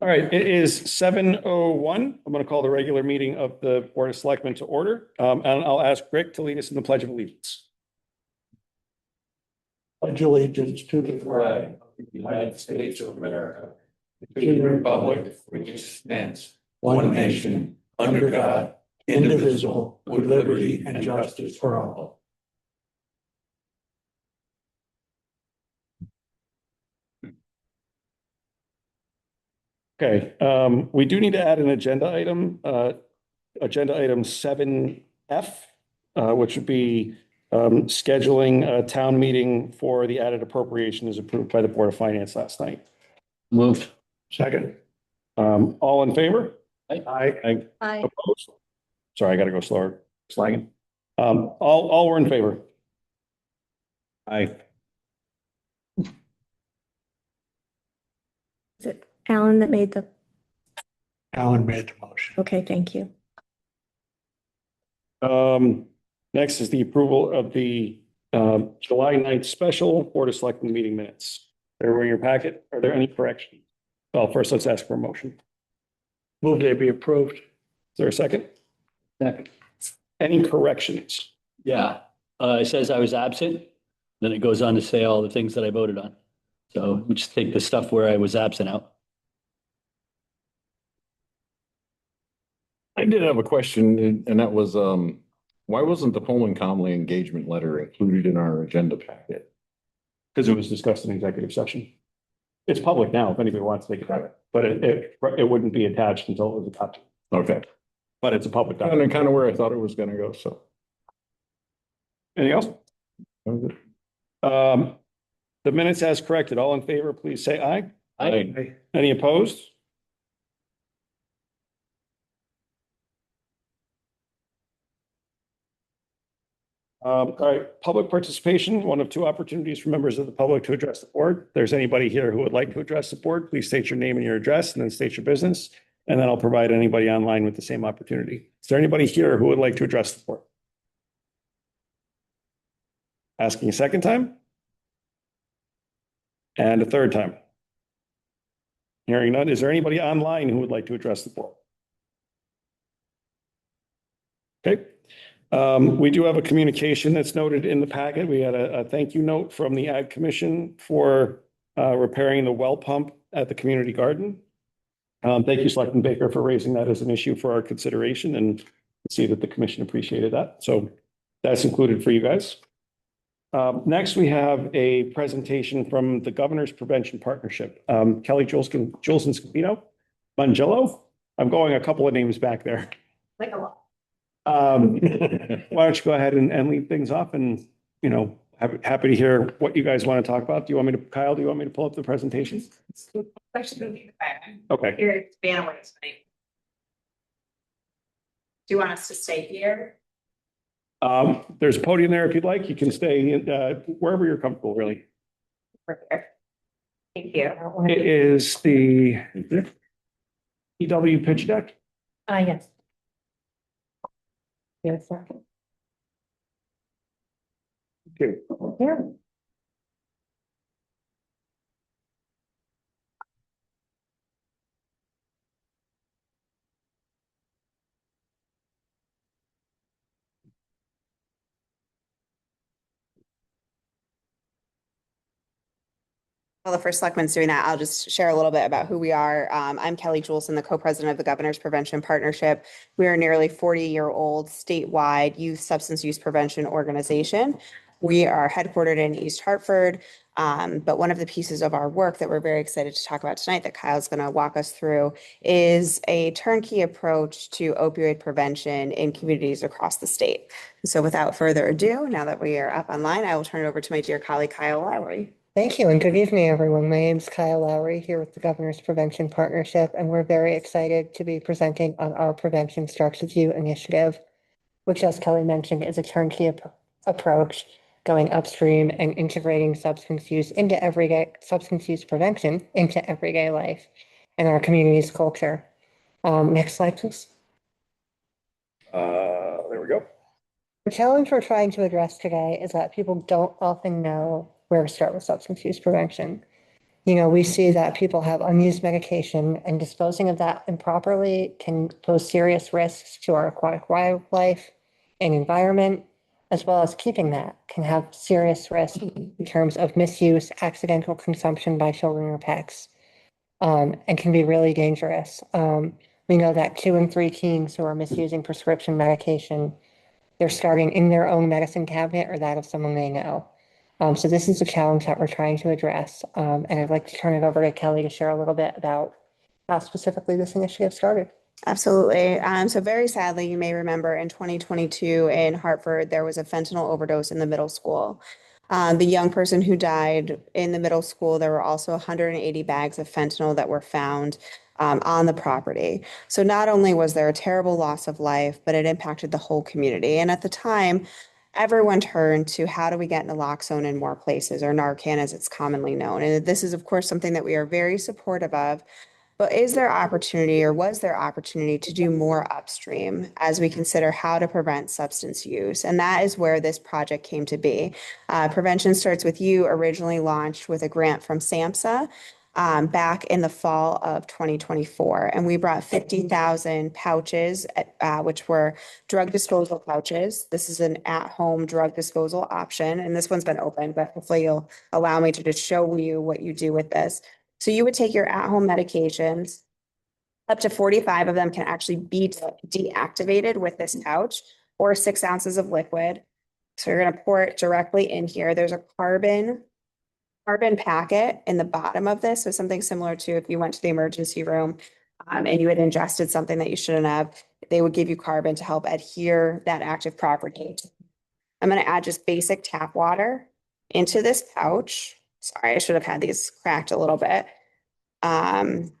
All right, it is 7:01. I'm going to call the regular meeting of the Board of Selectmen to order. And I'll ask Rick to lead us in the Pledge of Allegiance. Pledge allegiance to the flag of the United States of America, to the republic for which it stands, one nation, under God, indivisible, with liberty and justice for all. Okay, we do need to add an agenda item, agenda item 7F, which would be scheduling a town meeting for the added appropriation as approved by the Board of Finance last night. Moved. Second. All in favor? Aye. Aye. Opposed? Sorry, I got to go slower. Slagging. All were in favor. Aye. Is it Alan that made the, Alan made the motion. okay, thank you. Next is the approval of the July 9th special Board of Selectmen meeting minutes. They're in your packet. Are there any corrections? Well, first, let's ask for a motion. Move they be approved. Is there a second? Second. Any corrections? Yeah, it says I was absent, then it goes on to say all the things that I voted on. So we just take the stuff where I was absent out. I did have a question, and that was, why wasn't the Poland Comley engagement letter included in our agenda packet? Because it was discussed in executive session. It's public now if anybody wants to take it out, but it wouldn't be attached until it was adopted. Okay. But it's a public And document. kind of where I thought it was gonna go, so. Anything else? that was it. The minutes as corrected, all in favor, please say aye. Aye. Any opposed? All right, public participation, one of two opportunities for members of the public to address the board. If there's anybody here who would like to address the board, please state your name and your address and then state your business. And then I'll provide anybody online with the same opportunity. Is there anybody here who would like to address the board? Asking a second time? And a third time? Hearing none, is there anybody online who would like to address the board? Okay. We do have a communication that's noted in the packet. We had a thank you note from the Ag Commission for repairing the well pump at the community garden. Thank you, Selectman Baker, for raising that as an issue for our consideration, and see that the commission appreciated that. So that's included for you guys. Next, we have a presentation from the Governor's Prevention Partnership. Kelly Juleskin Scapino, Mangello. I'm going a couple of names back there. Like a lot. Why don't you go ahead and lead things off, and, you know, happy to hear what you guys want to talk about. Kyle, do you want me to pull up the presentation? Okay. Here, it's Banaway's tonight. Do you want us to stay here? There's a podium there if you'd like. You can stay wherever you're comfortable, really. We're here. Thank you. It is the EW pitch deck. Yes. Yes. Okay. Here. While the first selectman's doing that, I'll just share a little bit about who we are. I'm Kelly Juleskin, the co-president of the Governor's Prevention Partnership. We are a nearly 40-year-old statewide youth substance use prevention organization. We are headquartered in East Hartford, but one of the pieces of our work that we're very excited to talk about tonight that Kyle's going to walk us through is a turnkey approach to opioid prevention in communities across the state. So without further ado, now that we are up online, I will turn it over to my dear colleague, Kyle Lowry. Thank you, and good evening, everyone. My name is Kyle Lowry here with the Governor's Prevention Partnership, and we're very excited to be presenting on our Prevention Starts With You initiative, which, as Kelly mentioned, is a turnkey approach going upstream and integrating substance use prevention into everyday life and our community's culture. Next slide, please. There we go. The challenge we're trying to address today is that people don't often know where to start with substance use prevention. we see that people have unused medication and disposing of that improperly can pose serious risks to our aquatic wildlife and environment, as well as keeping that can have serious risks in terms of misuse, accidental consumption by children or pets, and can be really dangerous. We know that 2 in 3 teens who are misusing prescription medication, they're starting in their own medicine cabinet or that of someone they know. So this is a challenge that we're trying to address. And I'd like to turn it over to Kelly to share a little bit about how specifically this initiative started. Absolutely. So very sadly, you may remember in 2022 in Hartford, there was a fentanyl overdose in the middle school. The young person who died in the middle school, there were also 180 bags of fentanyl that were found on the property. So not only was there a terrible loss of life, but it impacted the whole community. And at the time, everyone turned to how do we get naloxone in more places, or Narcan as it's commonly known. And this is, of course, something that we are very supportive of. But is there opportunity, or was there opportunity to do more upstream as we consider how to prevent substance use? And that is where this project came to be. Prevention Starts With You originally launched with a grant from SAMHSA back in the fall of 2024. And we brought 50,000 pouches, which were drug disposal pouches. This is an at-home drug disposal option. And this one's been open, but hopefully you'll allow me to just show you what you do with this. So you would take your at-home medications. Up to 45 of them can actually be deactivated with this pouch, or 6 ounces of liquid. So you're going to pour it directly in here. There's a carbon packet in the bottom of this. So something similar to if you went to the emergency room and you had ingested something that you shouldn't have, they would give you carbon to help adhere that active property. I'm going to add just basic tap water into this pouch. Sorry, I should have had these cracked a little bit. And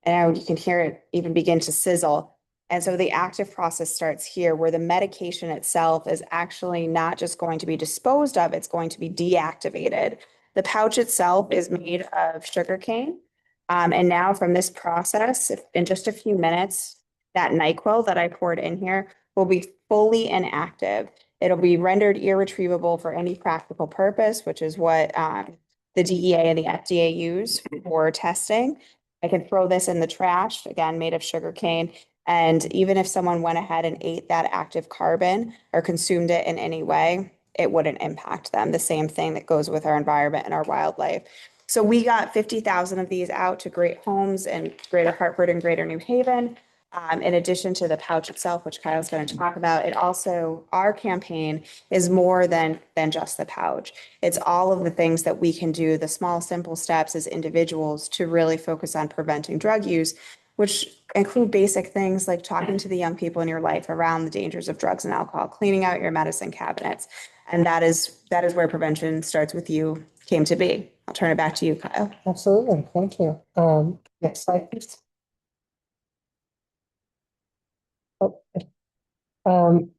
you can hear it even begin to sizzle. And so the active process starts here, where the medication itself is actually not just going to be disposed of, it's going to be deactivated. The pouch itself is made of sugarcane. And now from this process, in just a few minutes, that NyQuil that I poured in here will be fully inactive. It'll be rendered irretrievable for any practical purpose, which is what the DEA and the FDA use for testing. I could throw this in the trash, again, made of sugar cane. And even if someone went ahead and ate that active carbon or consumed it in any way, it wouldn't impact them. The same thing that goes with our environment and our wildlife. So we got 50,000 of these out to great homes in Greater Hartford and Greater New Haven. In addition to the pouch itself, which Kyle's going to talk about, it also, our campaign is more than just the pouch. It's all of the things that we can do, the small, simple steps as individuals to really focus on preventing drug use, which include basic things like talking to the young people in your life around the dangers of drugs and alcohol, cleaning out your medicine cabinets. And that is where Prevention Starts With You came to be. I'll turn it back to you, Kyle. Absolutely. Thank you. Next slide, please. Oh,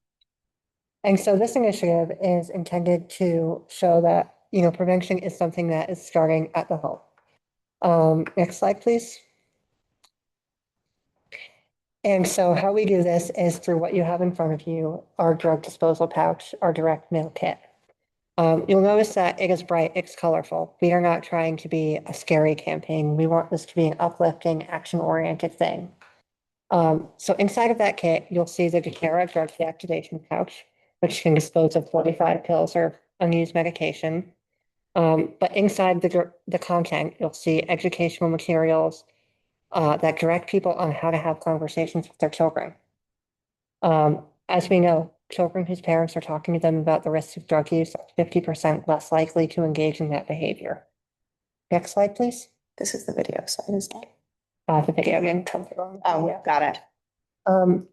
and so this initiative is intended to show that, prevention is something that is starting at the home. Next slide, please. And so how we do this is through what you have in front of you, our drug disposal pouch, our direct mail kit. You'll notice that it is bright, it's colorful. We are not trying to be a scary campaign. We want this to be an uplifting, action-oriented thing. So inside of that kit, you'll see the Deterra drug deactivation pouch, which can dispose of 45 pills or unused medication. But inside the content, you'll see educational materials that direct people on how to have conversations with their children. As we know, children whose parents are talking to them about the risks of drug use are 50% less likely to engage in that behavior. Next slide, please. This is the video slide, isn't it? The video didn't come through. Oh, got it. And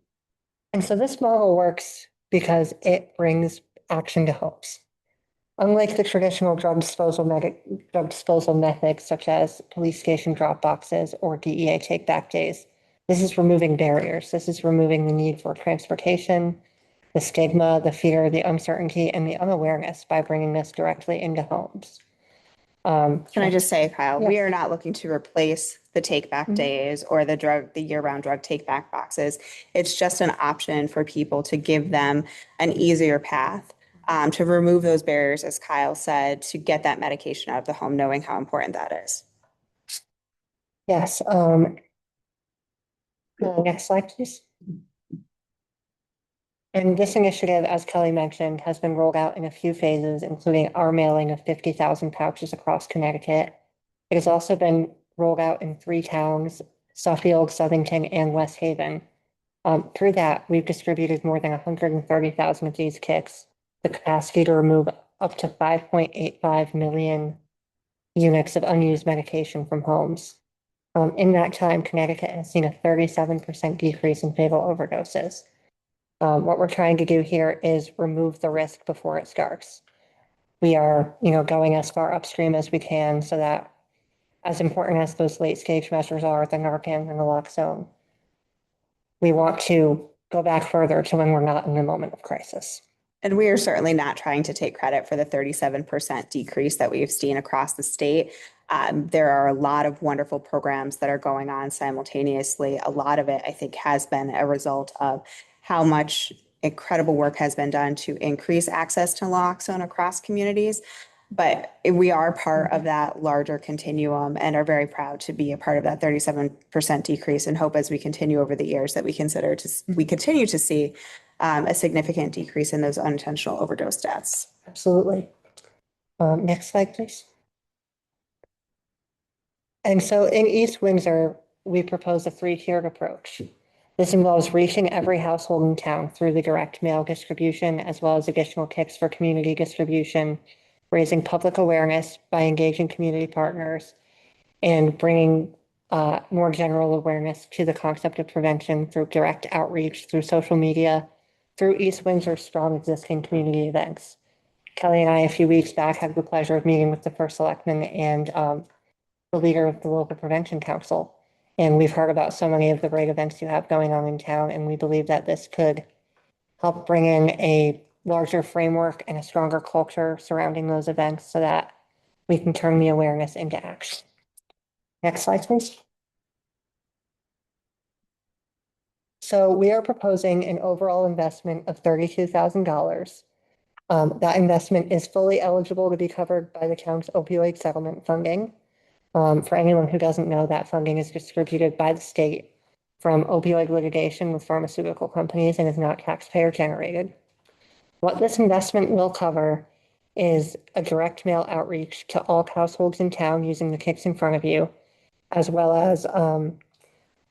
so this model works because it brings action to homes. Unlike the traditional drug disposal methods such as police station drop boxes or DEA take back days, this is removing barriers. This is removing the need for transportation, the stigma, the fear, the uncertainty, and the unawareness by bringing this directly into homes. Can I just say, Kyle, we Yes. are not looking to replace the take back days or the year-round drug take back boxes. It's just an option for people to give them an easier path to remove those barriers, as Kyle said, to get that medication out of the home, knowing how important that is. Yes, next slide, please. And this initiative, as Kelly mentioned, has been rolled out in a few phases, including our mailing of 50,000 pouches across Connecticut. It has also been rolled out in 3 towns, Suffield, Southington, and West Haven. Through that, we've distributed more than 130,000 of these kits, the capacity to remove up to 5.85 million units of unused medication from homes. In that time, Connecticut has seen a 37% decrease in fatal overdoses. What we're trying to do here is remove the risk before it starts. We are, going as far upstream as we can so that, as important as those late stage measures are, the Narcan and the naloxone, we want to go back further to when we're not in the moment of crisis. And we are certainly not trying to take credit for the 37% decrease that we've seen across the state. There are a lot of wonderful programs that are going on simultaneously. A lot of it, I think, has been a result of how much incredible work has been done to increase access to naloxone across communities. But we are part of that larger continuum and are very proud to be a part of that 37% decrease, and hope as we continue over the years that we continue to see a significant decrease in those unintentional overdose deaths. Absolutely. Next slide, please. And so in East Windsor, we propose a 3-tiered approach. This involves reaching every household in town through the direct mail distribution, as well as additional kits for community distribution, raising public awareness by engaging community partners, and bringing more general awareness to the concept of prevention through direct outreach, through social media, through East Windsor's strong existing community events. Kelly and I, a few weeks back, had the pleasure of meeting with the first selectman and the leader of the local prevention council. And we've heard about so many of the great events you have going on in town, and we believe that this could help bring in a larger framework and a stronger culture surrounding those events so that we can turn the awareness into action. Next slide, please. So we are proposing an overall investment of $32,000. That investment is fully eligible to be covered by the town's opioid settlement funding. For anyone who doesn't know, that funding is distributed by the state from opioid litigation with pharmaceutical companies and is not taxpayer generated. What this investment will cover is a direct mail outreach to all households in town using the kits in front of you, as well as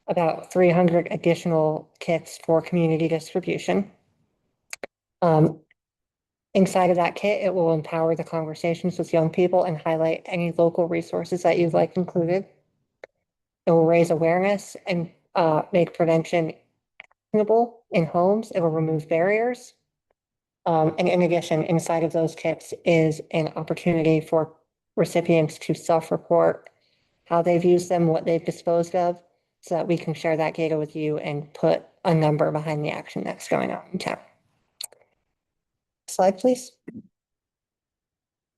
about 300 additional kits for community distribution. Inside of that kit, it will empower the conversations with young people and highlight any local resources that you'd like included. It will raise awareness and make prevention actionable in homes. It will remove barriers. And in addition, inside of those kits is an opportunity for recipients to self-report how they've used them, what they've disposed of, so that we can share that data with you and put a number behind the action that's going on in town. Slide, please.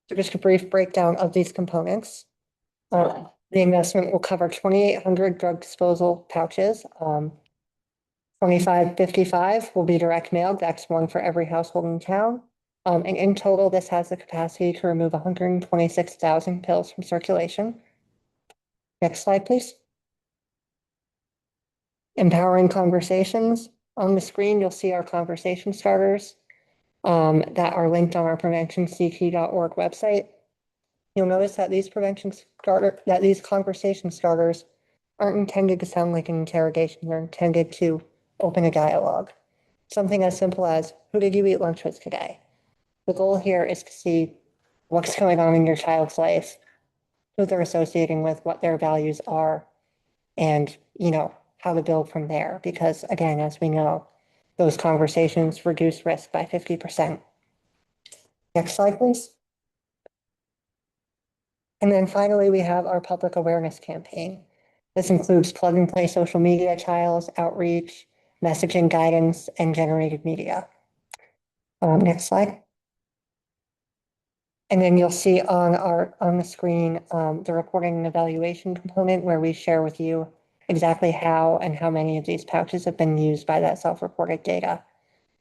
So just a brief breakdown of these components. The investment will cover 2,800 drug disposal pouches. 2,555 will be direct mailed. That's one for every household in town. And in total, this has the capacity to remove 126,000 pills from circulation. Next slide, please. Empowering conversations. On the screen, you'll see our conversation starters that are linked on our preventionct.org website. You'll notice that these conversation starters aren't intended to sound like an interrogation. They're intended to open a dialogue. Something as simple as, who did you eat lunch with today? The goal here is to see what's going on in your child's life, who they're associating with, what their values are, and, how to build from there. Because again, as we know, those conversations reduce risk by 50%. Next slide, please. And then finally, we have our public awareness campaign. This includes plug and play social media trials, outreach, messaging guidance, and generated media. Next slide. And then you'll see on the screen the reporting and evaluation component, where we share with you exactly how and how many of these pouches have been used by that self-reported data.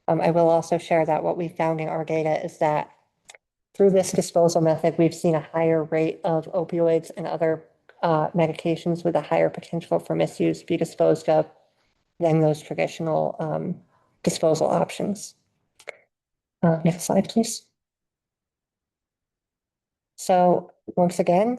I will also share that what we found in our data is that through this disposal method, we've seen a higher rate of opioids and other medications with a higher potential for misuse be disposed of than those traditional disposal options. Next slide, please. So once again,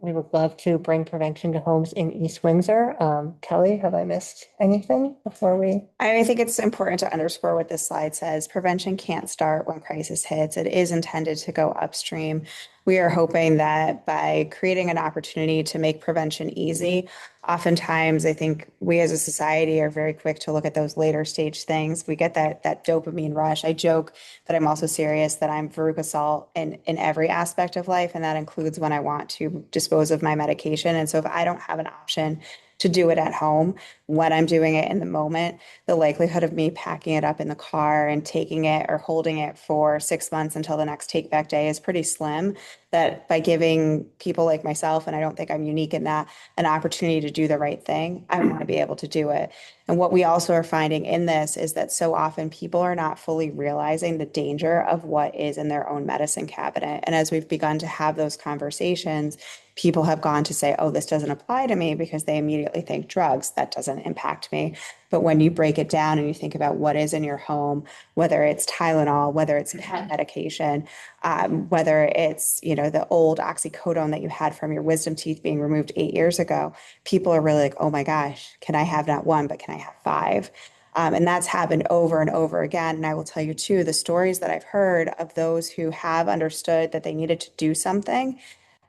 we would love to bring prevention to homes in East Windsor. Kelly, have I missed anything before we? I think it's important to underscore what this slide says. Prevention can't start when crisis hits. It is intended to go upstream. We are hoping that by creating an opportunity to make prevention easy, oftentimes I think we as a society are very quick to look at those later stage things. We get that dopamine rush. I joke that I'm also serious that I'm Veruca Salt in every aspect of life, and that includes when I want to dispose of my medication. And so if I don't have an option to do it at home when I'm doing it in the moment, the likelihood of me packing it up in the car and taking it or holding it for 6 months until the next take back day is pretty slim. That by giving people like myself, and I don't think I'm unique in that, an opportunity to do the right thing, I want to be able to do it. And what we also are finding in this is that so often people are not fully realizing the danger of what is in their own medicine cabinet. And as we've begun to have those conversations, people have gone to say, oh, this doesn't apply to me, because they immediately think drugs. That doesn't impact me. But when you break it down and you think about what is in your home, whether it's Tylenol, whether it's pet medication, whether it's, the old oxycodone that you had from your wisdom teeth being removed 8 years ago, people are really like, oh my gosh, can I have not one, but can I have 5? And that's happened over and over again. And I will tell you too, the stories that I've heard of those who have understood that they needed to do something,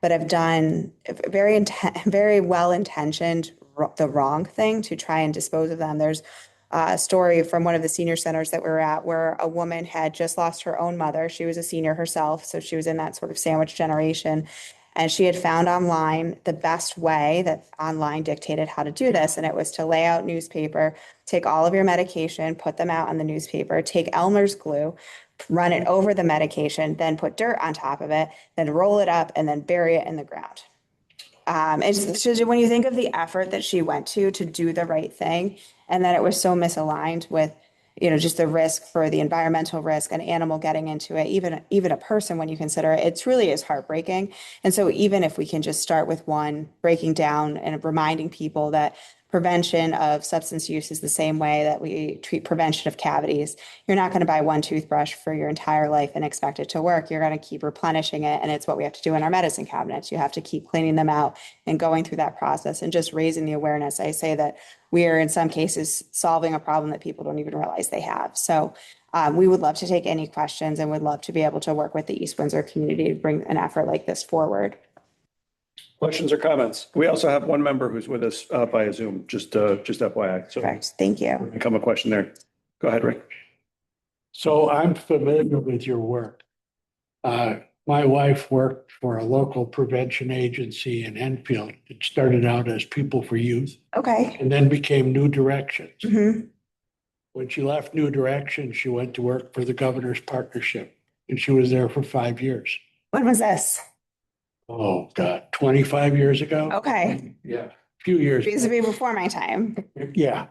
but have done very well-intentioned the wrong thing to try and dispose of them. There's a story from one of the senior centers that we were at where a woman had just lost her own mother. She was a senior herself, so she was in that sort of sandwich generation. And she had found online the best way that online dictated how to do this. And it was to lay out newspaper, take all of your medication, put them out on the newspaper, take Elmer's glue, run it over the medication, then put dirt on top of it, then roll it up, and then bury it in the ground. When you think of the effort that she went to do the right thing, and that it was so misaligned with, just the risk for the environmental risk, an animal getting into it, even a person, when you consider it, it really is heartbreaking. And so even if we can just start with one, breaking down and reminding people that prevention of substance use is the same way that we treat prevention of cavities. You're not going to buy one toothbrush for your entire life and expect it to work. You're going to keep replenishing it. And it's what we have to do in our medicine cabinets. You have to keep cleaning them out and going through that process and just raising the awareness. I say that we are in some cases solving a problem that people don't even realize they have. So we would love to take any questions and would love to be able to work with the East Windsor community to bring an effort like this forward. Questions or comments? We also have one member who's with us via Zoom, just FYI. So Correct. Thank you. come a question there. Go ahead, Rick. So I'm familiar with your work. My wife worked for a local prevention agency in Enfield. It started out as People for Youth Okay. and then became New Directions. Mm-hmm. When she left New Directions, she went to work for the Governor's Partnership, and she was there for 5 years. When was this? Oh, God, 25 years ago? Okay. Yeah, a few years. This would be before my time. Yeah.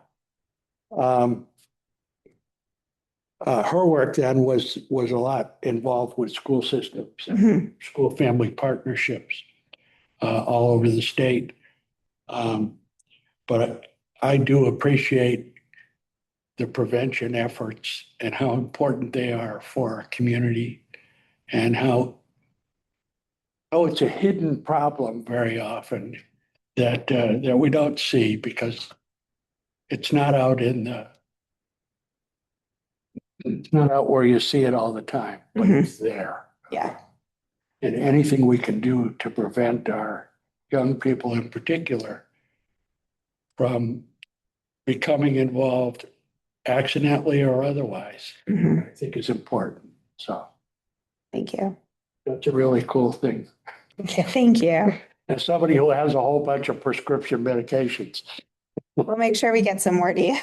Her work then was a lot involved with school systems, Mhm. school family partnerships, all over the state. But I do appreciate the prevention efforts and how important they are for our community, and how it's a hidden problem very often that we don't see because it's not out it's not out where you see it all the time, but it's there. Yeah. And anything we can do to prevent our young people in particular from becoming involved accidentally or otherwise, Mhm. I think is important. So Thank you. that's a really cool thing. Thank you. As somebody who has a whole bunch of prescription medications. We'll make sure we get some more to you.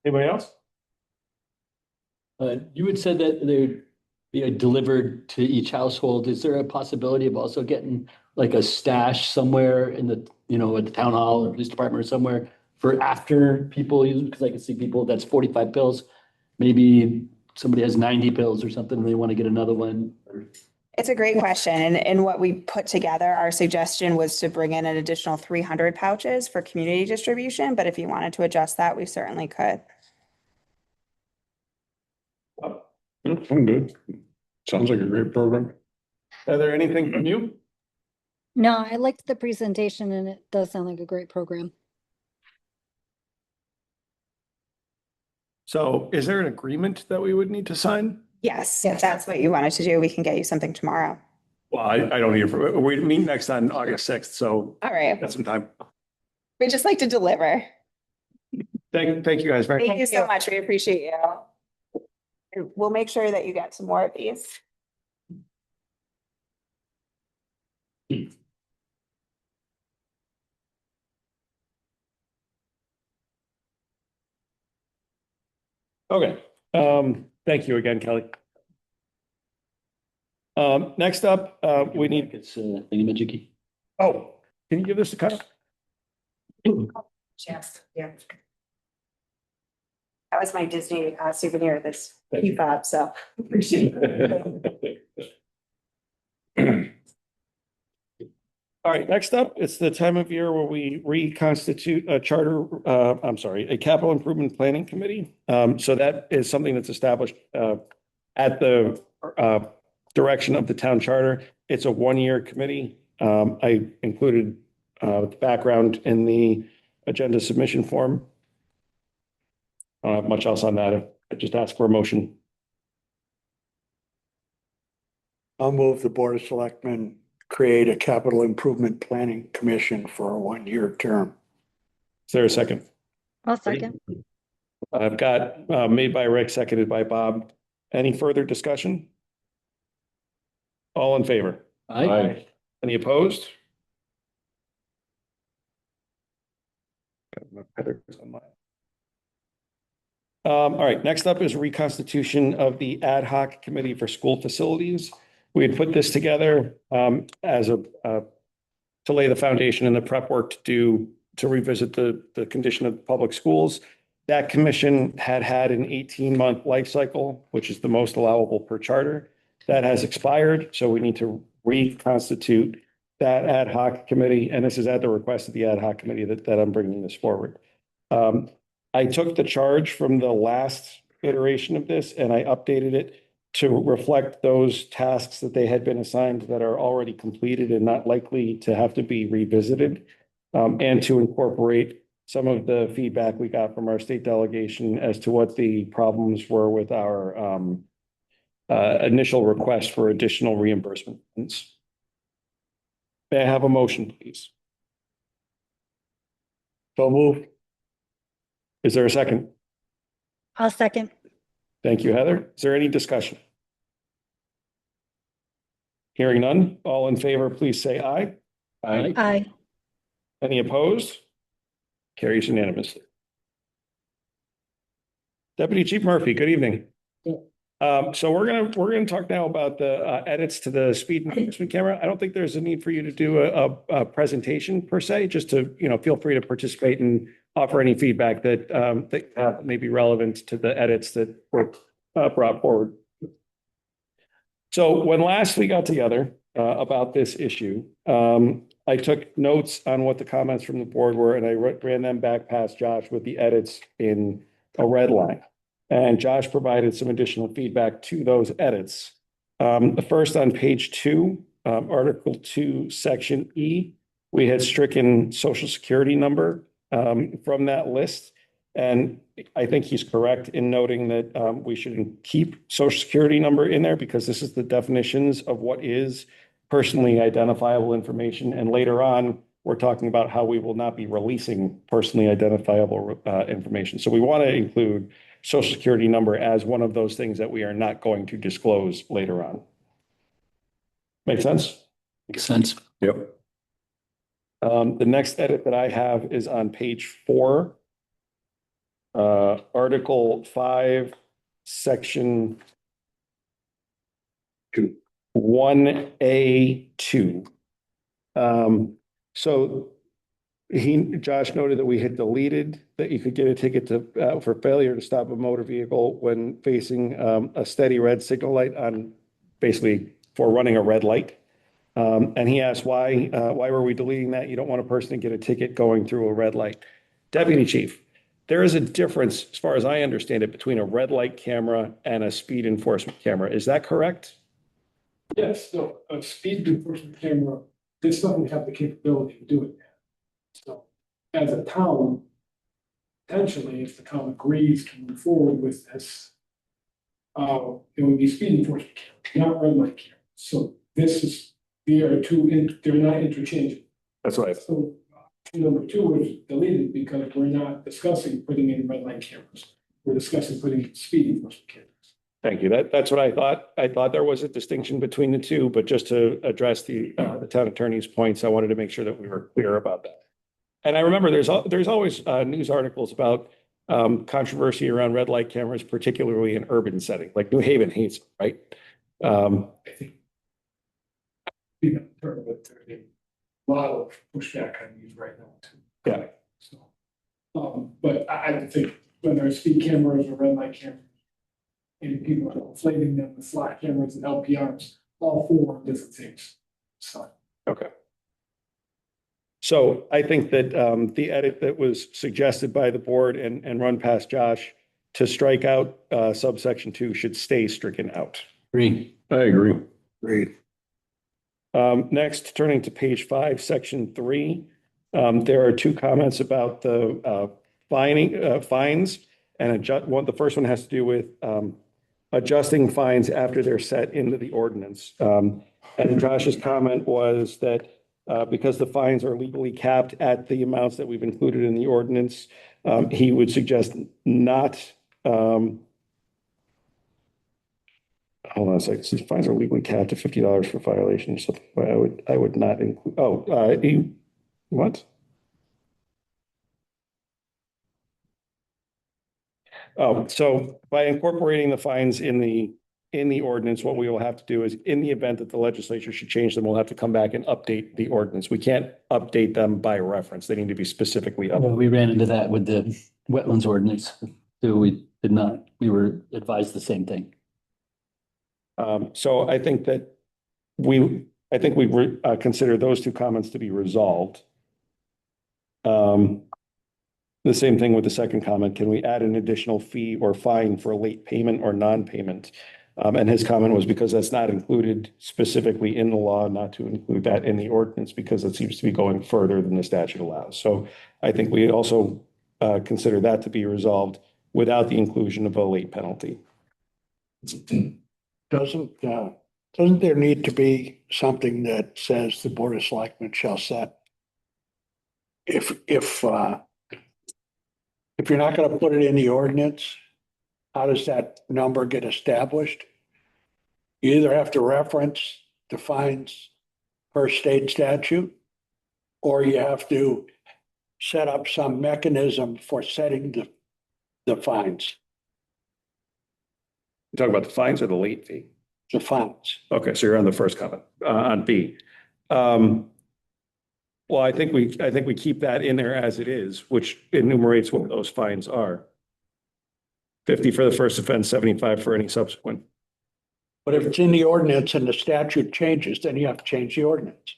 Anybody else? You had said that they'd be delivered to each household. Is there a possibility of also getting like a stash somewhere in the, at the town hall or police department or somewhere for after people use? Because I can see people, that's 45 pills. Maybe somebody has 90 pills or something and they want to get another one. It's a great question. And what we put together, our suggestion was to bring in an additional 300 pouches for community distribution. But if you wanted to adjust that, we certainly could. I'm good. Sounds like a great program. Heather, anything from you? No, I liked the presentation and it does sound like a great program. So is there an agreement that we would need to sign? Yes, Yes. if that's what you wanted to do, we can get you something tomorrow. Well, I don't need it. We meet next on August 6th, so All right. got some time. We just like to deliver. Thank you guys very much. Thank you so much. We appreciate you. And we'll make sure that you get some more of these. Okay, thank you again, Kelly. Next up, we need, It's thingamajiggy. oh, can you give this to Kyle? Yes, yeah. That was my Disney souvenir, this Thank you. fob, so appreciate it. All right, next up, it's the time of year where we reconstitute a a capital improvement planning committee. So that is something that's established at the direction of the town charter. It's a one-year committee. I included the background in the agenda submission form. I don't have much else on that. I just ask for a motion. I'll move the Board of Selectmen create a capital improvement planning commission for a one-year term. Is there a second? I'll second. I've got made by Rick, seconded by Bob. Any further discussion? All in favor? Aye. Any opposed? Got my headers on my- All right, next up is reconstitution of the ad hoc committee for school facilities. We had put this together as to lay the foundation and the prep work to do to revisit the condition of public schools. That commission had an 18-month life cycle, which is the most allowable per charter. That has expired, so we need to reconstitute that ad hoc committee, and this is at the request of the ad hoc committee that I'm bringing this forward. I took the charge from the last iteration of this and I updated it to reflect those tasks that they had been assigned that are already completed and not likely to have to be revisited, and to incorporate some of the feedback we got from our state delegation as to what the problems were with our initial request for additional reimbursement funds. May I have a motion, please? So move. Is there a second? I'll second. Thank you, Heather. Is there any discussion? Hearing none, all in favor, please say aye. Aye. Any opposed? Carries unanimously. Deputy Chief Murphy, good evening. So we're gonna talk now about the edits to the speed enforcement camera. I don't think there's a need for you to do a presentation per se, just to, feel free to participate and offer any feedback that may be relevant to the edits that were brought forward. So when last we got together about this issue, I took notes on what the comments from the board were, and I ran them back past Josh with the edits in a red line. And Josh provided some additional feedback to those edits. The first on page 2, Article 2, Section E, we had stricken Social Security number from that list. And I think he's correct in noting that we should keep Social Security number in there because this is the definitions of what is personally identifiable information. And later on, we're talking about how we will not be releasing personally identifiable information. So we want to include Social Security number as one of those things that we are not going to disclose later on. Make sense? Makes sense. Yep. The next edit that I have is on page 4. Article 5, Section 1A2. So Josh noted that we had deleted that you could get a ticket for failure to stop a motor vehicle when facing a steady red signal light on basically for running a red light. And he asked why were we deleting that? You don't want a person to get a ticket going through a red light. Deputy Chief, there is a difference, as far as I understand it, between a red light camera and a speed enforcement camera. Is that correct? Yes, so a speed enforcement camera, this doesn't have the capability to do it. So as a town, potentially, if the town agrees to move forward with this, it would be speed enforcement camera, not red light camera. So this is, they're not interchangeable. That's right. So number two was deleted because we're not discussing putting in red light cameras. We're discussing putting in speed enforcement cameras. Thank you. That's what I thought. I thought there was a distinction between the two, but just to address the town attorney's points, I wanted to make sure that we were clear about that. And I remember there's always news articles about controversy around red light cameras, particularly in urban setting, like New Haven hates it, right? I think there's a lot of pushback on these right now too. Yeah. So, but I think when there's speed cameras or red light cameras, and people are inflating them with flat cameras and LPRs, all four are different things. So. Okay. So I think that the edit that was suggested by the board and run past Josh to strike out subsection 2 should stay stricken out. Agree. I agree. Great. Next, turning to page 5, section 3, there are 2 comments about the fines, and the first one has to do with adjusting fines after they're set into the ordinance. And Josh's comment was that because the fines are legally capped at the amounts that we've included in the ordinance, he would suggest not. Hold on a second. Since fines are legally capped at $50 for violation or something, I would not include. What? Oh, so by incorporating the fines in the ordinance, what we will have to do is, in the event that the legislature should change them, we'll have to come back and update the ordinance. We can't update them by reference. They need to be specifically Well, updated. we ran into that with the wetlands ordinance. So we did not, we were advised the same thing. So I think that we consider those 2 comments to be resolved. The same thing with the second comment. Can we add an additional fee or fine for late payment or non-payment? And his comment was because that's not included specifically in the law, not to include that in the ordinance because it seems to be going further than the statute allows. So I think we also consider that to be resolved without the inclusion of a late penalty. Doesn't there need to be something that says the Board of Selectmen shall set? If you're not gonna put it in the ordinance, how does that number get established? You either have to reference the fines per state statute, or you have to set up some mechanism for setting the fines, You talk about the fines or the late fee? the fines. Okay, so you're on the first comment on B. Well, I think we keep that in there as it is, which enumerates what those fines are. 50 for the first offense, 75 for any subsequent. But if it's in the ordinance and the statute changes, then you have to change the ordinance,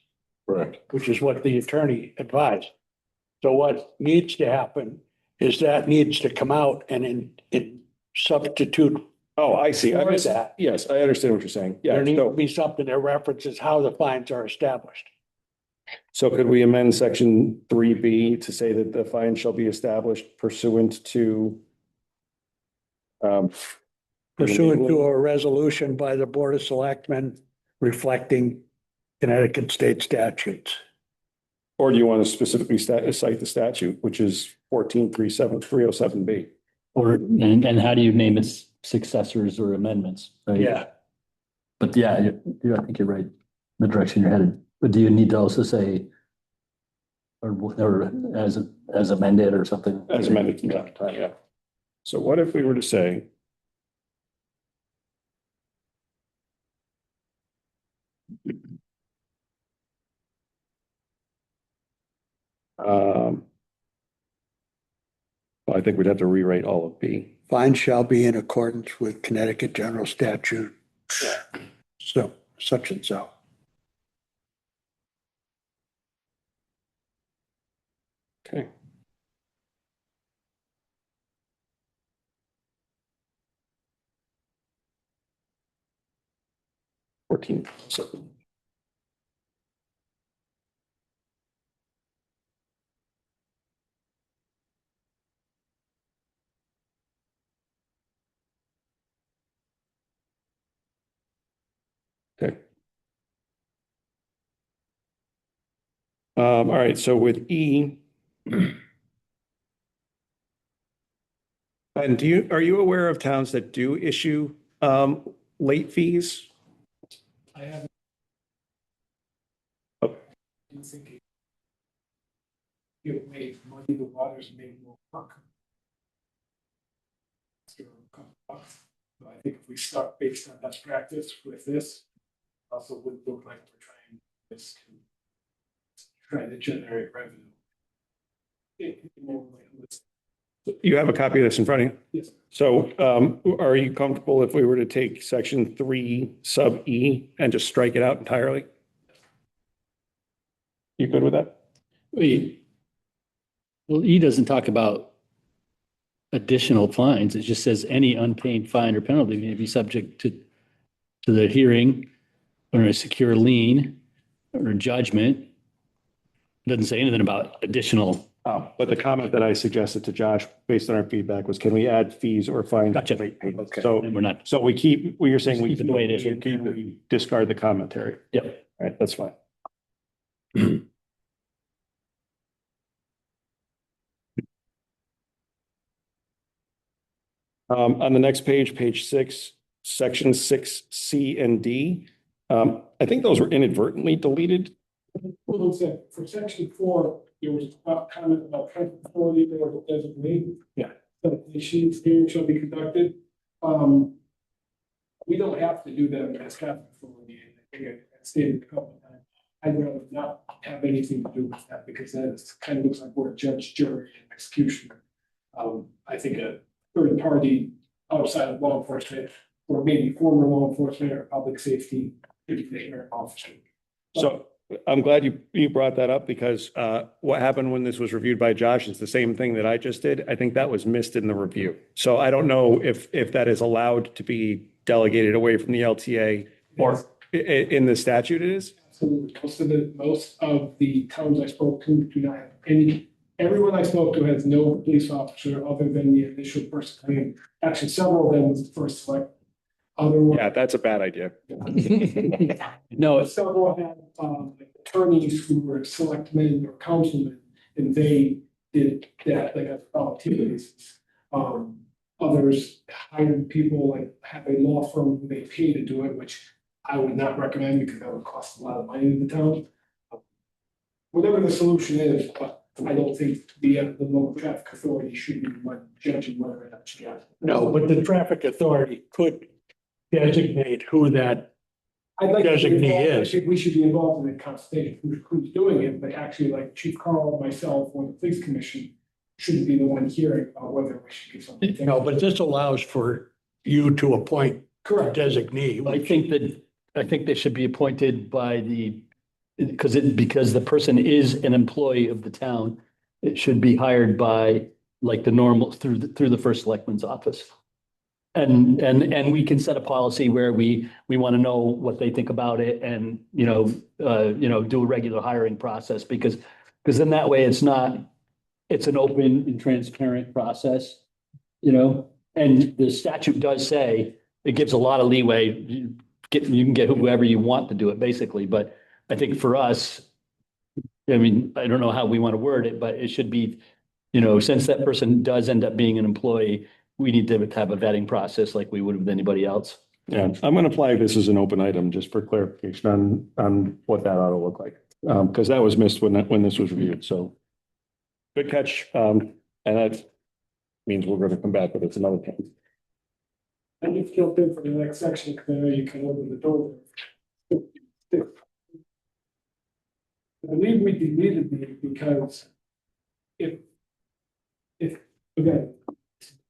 Correct. which is what the attorney advised. So what needs to happen is that needs to come out and in substitute. Oh, I see. For that, Yes, I understand what you're saying. Yeah. there needs to be something that references how the fines are established. So could we amend section 3B to say that the fine shall be established pursuant to Pursuant to a resolution by the Board of Selectmen reflecting Connecticut state statutes. or do you want to specifically cite the statute, which is 1437-307B? Or, and how do you name its successors or amendments? Right? Yeah, But yeah, I think you're right, the direction you're headed. But do you need to also say, or as amended or something? As amended from time to time, yeah. So what if we were to say, well, I think we'd have to rewrite all of B. fines shall be in accordance with Connecticut general statute. So such and so. Okay. $14. Okay. All right, so with E. And are you aware of towns that do issue late fees? I haven't. Oh. I'm thinking. It made money, the waters made more work. But I think if we start based on best practice with this, also would look like we're trying this to try to generate revenue. You have a copy of this in front of you? Yes. So are you comfortable if we were to take section 3 sub E and just strike it out entirely? You good with that? Wait. Well, E doesn't talk about additional fines. It just says any unpaid fine or penalty may be subject to the hearing or a secure lien or judgment. It doesn't say anything about additional. Oh, but the comment that I suggested to Josh, based on our feedback, was can we add fees or fines? Gotcha. Late payments? Okay. So, And we're not. so we keep, what you're saying, we Keep it the way it is. we discard the commentary. Yep. All right, that's fine. On the next page, page 6, section 6C and D, I think those were inadvertently deleted. Well, it said for section 4, there was a comment about traffic authority or designate. Yeah. That the issues hearing shall be conducted. We don't have to do that as traffic authority. I think I stated a couple of times. I'd rather not have anything to do with that because that is kind of looks like we're a judge, jury, and executioner. I think a third party outside of law enforcement or maybe former law enforcement or public safety officer. So I'm glad you brought that up because what happened when this was reviewed by Josh is the same thing that I just did. I think that was missed in the review. So I don't know if that is allowed to be delegated away from the LTA or in the statute it is. Absolutely. Most of the towns I spoke to do not have any. Everyone I spoke to has no police officer other than the initial first claim. Actually, several of them was the first select. Yeah, that's a bad idea. No, Several had attorneys who were selectmen or councilmen, and they did that, like, at volunteer basis. Others hired people, like, have a law firm who they pay to do it, which I would not recommend because that would cost a lot of money to the town. Whatever the solution is, but I don't think the local traffic authority should be judging whether that's just. No, but the traffic authority could designate who that, I'd like to be Designee involved. I is. think we should be involved in the consultation, who's doing it, but actually like Chief Carl, myself, or the police commission shouldn't be the one hearing about whether we should get something. no, but this allows for you to appoint a Correct. designee. I think they should be appointed by because the person is an employee of the town. It should be hired by like the normal through the first selectman's office. And we can set a policy where we want to know what they think about it and, do a regular hiring process because then that way it's an open and transparent process, and the statute does say it gives a lot of leeway. You can get whoever you want to do it basically, but I think for us, I mean, I don't know how we want to word it, but it should be, since that person does end up being an employee, we need to have a vetting process like we would with anybody else. Yeah, I'm going to flag this as an open item just for clarification on what that ought to look like. Because that was missed when this was reviewed. So good catch. And that means we're going to come back with it another time. I need to jump in for the next section because I know you can open the door. I believe we deleted these because if again,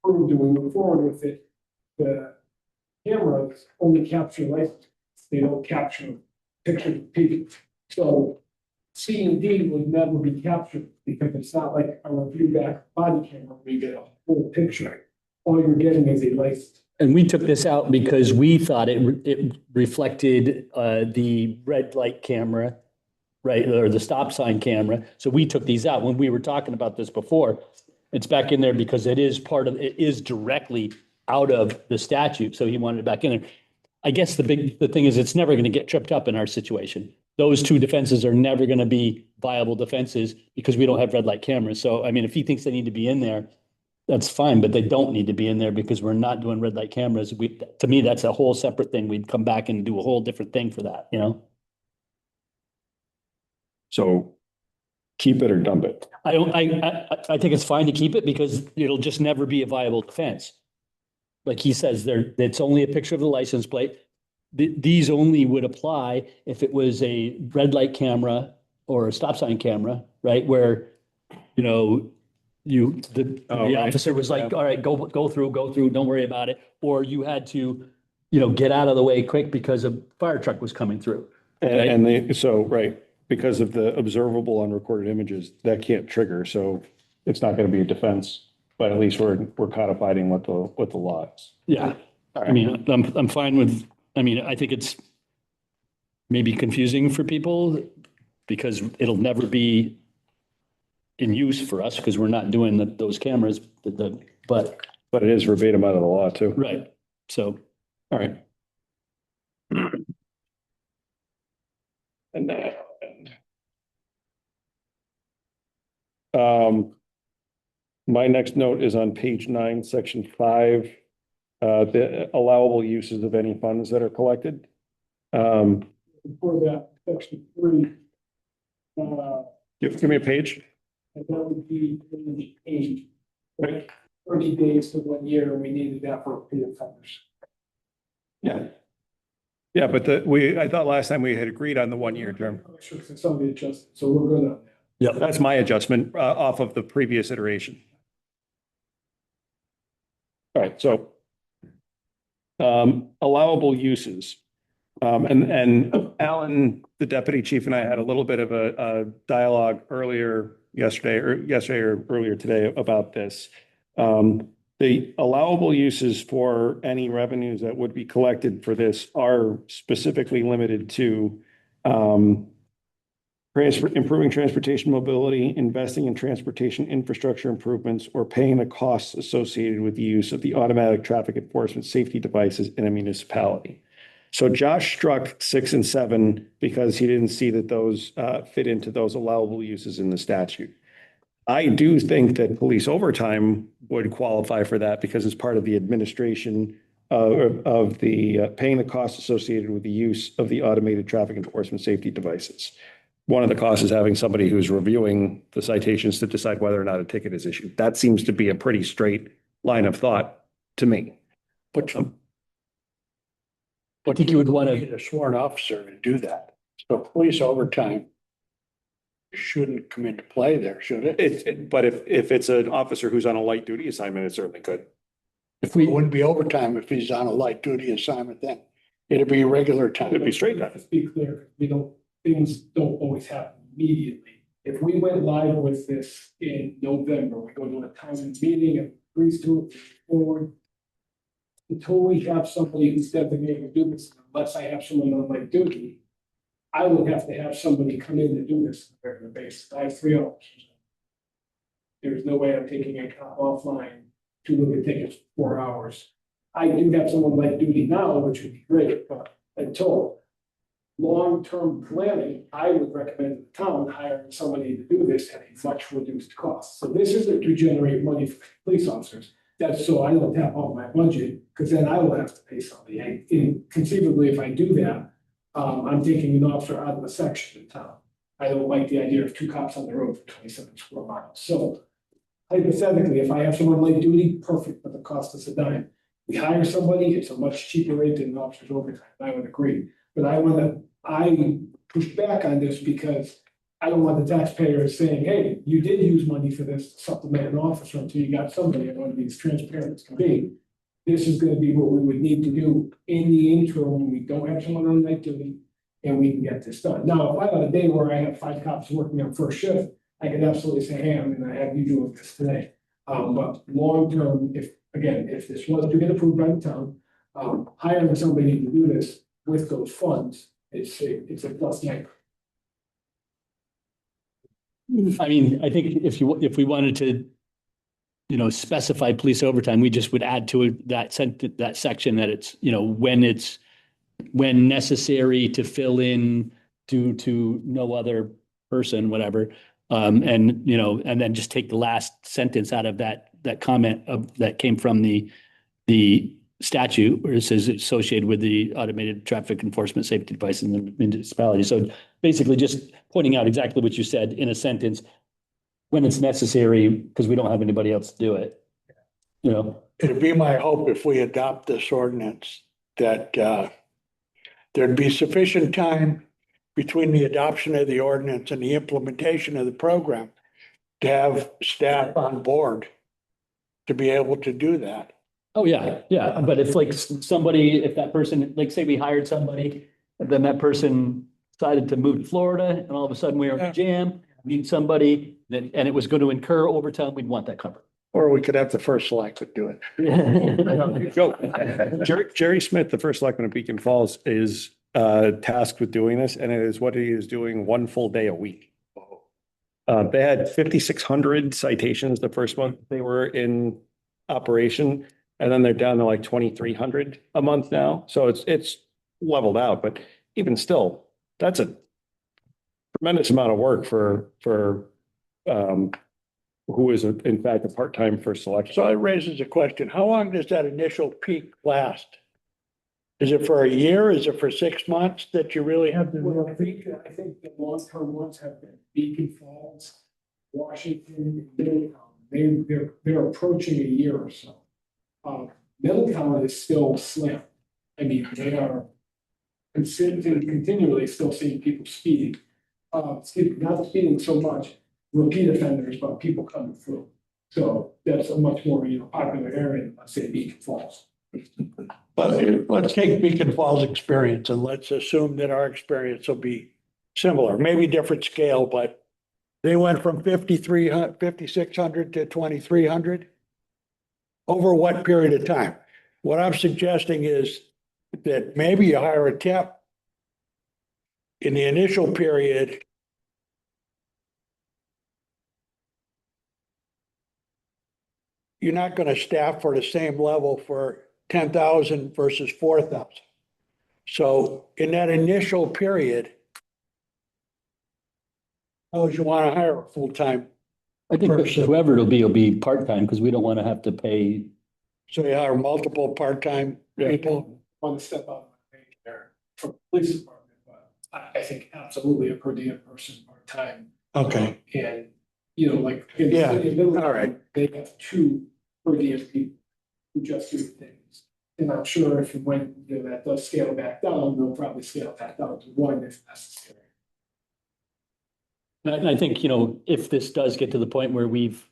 we're doing move forward with it, the cameras only capture license. they don't capture pictures of people. So C and D would never be captured because it's not like a review back body camera where you get a full picture. All you're getting is a license. And we took this out because we thought it reflected the red light camera, right, or the stop sign camera. So we took these out. When we were talking about this before, it's back in there because it is directly out of the statute. So he wanted it back in there. I guess the thing is, it's never going to get tripped up in our situation. Those two defenses are never going to be viable defenses because we don't have red light cameras. So, I mean, if he thinks they need to be in there, that's fine, but they don't need to be in there because we're not doing red light cameras. To me, that's a whole separate thing. We'd come back and do a whole different thing for that, you know? So keep it or dump it. I think it's fine to keep it because it'll just never be a viable defense. Like he says, it's only a picture of the license plate. These only would apply if it was a red light camera or a stop sign camera, right? Where, you know, the right. officer was like, all right, go through, don't worry about it. Or you had to, get out of the way quick because a fire truck was coming through. Right? Right, because of the observable unrecorded images, that can't trigger, so it's not gonna be a defense, but at least we're codifying what the law is. Yeah, I mean, I'm fine with, I think it's maybe confusing for people because it'll never be in use for us because we're not doing those cameras, but But it is verbatim out of the law too. right. So, All right. And my next note is on page 9, section 5, the allowable uses of any funds that are collected. Before that, section 3. Give me a page. And that would be page 8. Like 30 days to 1 year, and we needed that for paid offenders. Yeah. Yeah, but I thought last time we had agreed on the 1-year term. Sure, so somebody adjusted, so we're good on that. yeah, That's my adjustment off of the previous iteration. All right, so allowable uses. And Alan, the deputy chief, and I had a little bit of a dialogue yesterday or earlier today about this. The allowable uses for any revenues that would be collected for this are specifically limited to improving transportation mobility, investing in transportation infrastructure improvements, or paying the costs associated with the use of the automatic traffic enforcement safety devices in a municipality. So Josh struck 6 and 7 because he didn't see that those fit into those allowable uses in the statute. I do think that police overtime would qualify for that because it's part of the administration of the paying the costs associated with the use of the automated traffic enforcement safety devices. One of the costs is having somebody who's reviewing the citations to decide whether or not a ticket is issued. That seems to be a pretty straight line of thought to me. But I think you would want need to, a sworn officer to do that. So police overtime shouldn't come into play there, should it? But if it's an officer who's on a light duty assignment, it certainly could. if It we, wouldn't be overtime if he's on a light duty assignment then. It'd be regular time. It'd be straight time. Let's be clear, things don't always happen immediately. If we went live with this in November, we go to a town meeting and agrees to it forward. Until we have somebody who's designated to do this, unless I have someone on light duty, I would have to have somebody come in to do this on a regular basis. I have 3 officers. There's no way I'm taking a cop offline to look at tickets for 4 hours. I do have someone light duty now, which would be great, but until long-term planning, I would recommend the town hiring somebody to do this at a much reduced cost. So this isn't to generate money for police officers. That's so I don't tap off my budget, because then I will have to pay somebody. And conceivably, if I do that, I'm taking an officer out of a section in town. I don't like the idea of 2 cops on the road for 27 square miles. So hypothetically, if I have someone light duty, perfect, but the cost is a dime. We hire somebody, it's a much cheaper rate than an officer's overtime. I would agree. But I push back on this because I don't want the taxpayers saying, hey, you did use money for this to supplement an officer until you got somebody. I want to be as transparent as can be. this is gonna be what we would need to do in the interim when we don't have someone on night duty. And we can get this done. Now, if I have a day where I have 5 cops working on first shift, I can absolutely say, hey, I'm gonna have you doing this today. But long term, if this was to get approved by the town, hiring somebody to do this with those funds, it's a plus name. I mean, I think if we wanted to, specify police overtime, we just would add to it that section that it's, when necessary to fill in due to no other person, whatever. And then just take the last sentence out of that comment that came from the statute, where it says associated with the automated traffic enforcement safety devices in the municipality. So basically just pointing out exactly what you said in a sentence, when it's necessary, because we don't have anybody else to do it. It'd be my hope if we adopt this ordinance that there'd be sufficient time between the adoption of the ordinance and the implementation of the program to have staff on board to be able to do that. Oh, yeah, yeah. But if if that person, like say we hired somebody, and then that person decided to move to Florida and all of a sudden we were in a jam, need somebody and it was going to incur overtime, we'd want that covered. Or we could have the first selectman do it. Jerry Smith, the first selectman of Beacon Falls, is tasked with doing this, and it is what he is doing 1 full day a week. They had 5,600 citations the first month they were in operation, and then they're down to like 2,300 a month now. So it's leveled out, but even still, that's a tremendous amount of work for who is in fact a part-time first selectman. So it raises a question. How long does that initial peak last? Is it for a year? Is it for 6 months that you really have to? Well, I think the long-term ones have been Beacon Falls, Washington, Middletown. They're approaching a year or so. Middletown is still slim. I mean, they are continually still seeing people speeding. Not speeding so much, repeat offenders, but people coming through. So that's a much more, popular area than, let's say, Beacon Falls. But let's take Beacon Falls experience and let's assume that our experience will be similar, maybe different scale, but they went from 5,600 to 2,300. Over what period of time? What I'm suggesting is that maybe you hire a temp in the initial period. You're not going to staff for the same level for 10,000 versus 4,000. So in that initial period, how would you want to hire a full-time? I think person? whoever it'll be part-time, because we don't want to have to pay. So you hire multiple part-time people? Want to step up there for the police department, but I think absolutely a per diem person part-time. Okay. And, like. In the Yeah, city of Middletown, all right. They have 2 per diem people who just do things. And I'm sure if and when that does scale back down, they'll probably scale back down to 1 if necessary. And I think, if this does get to the point where we've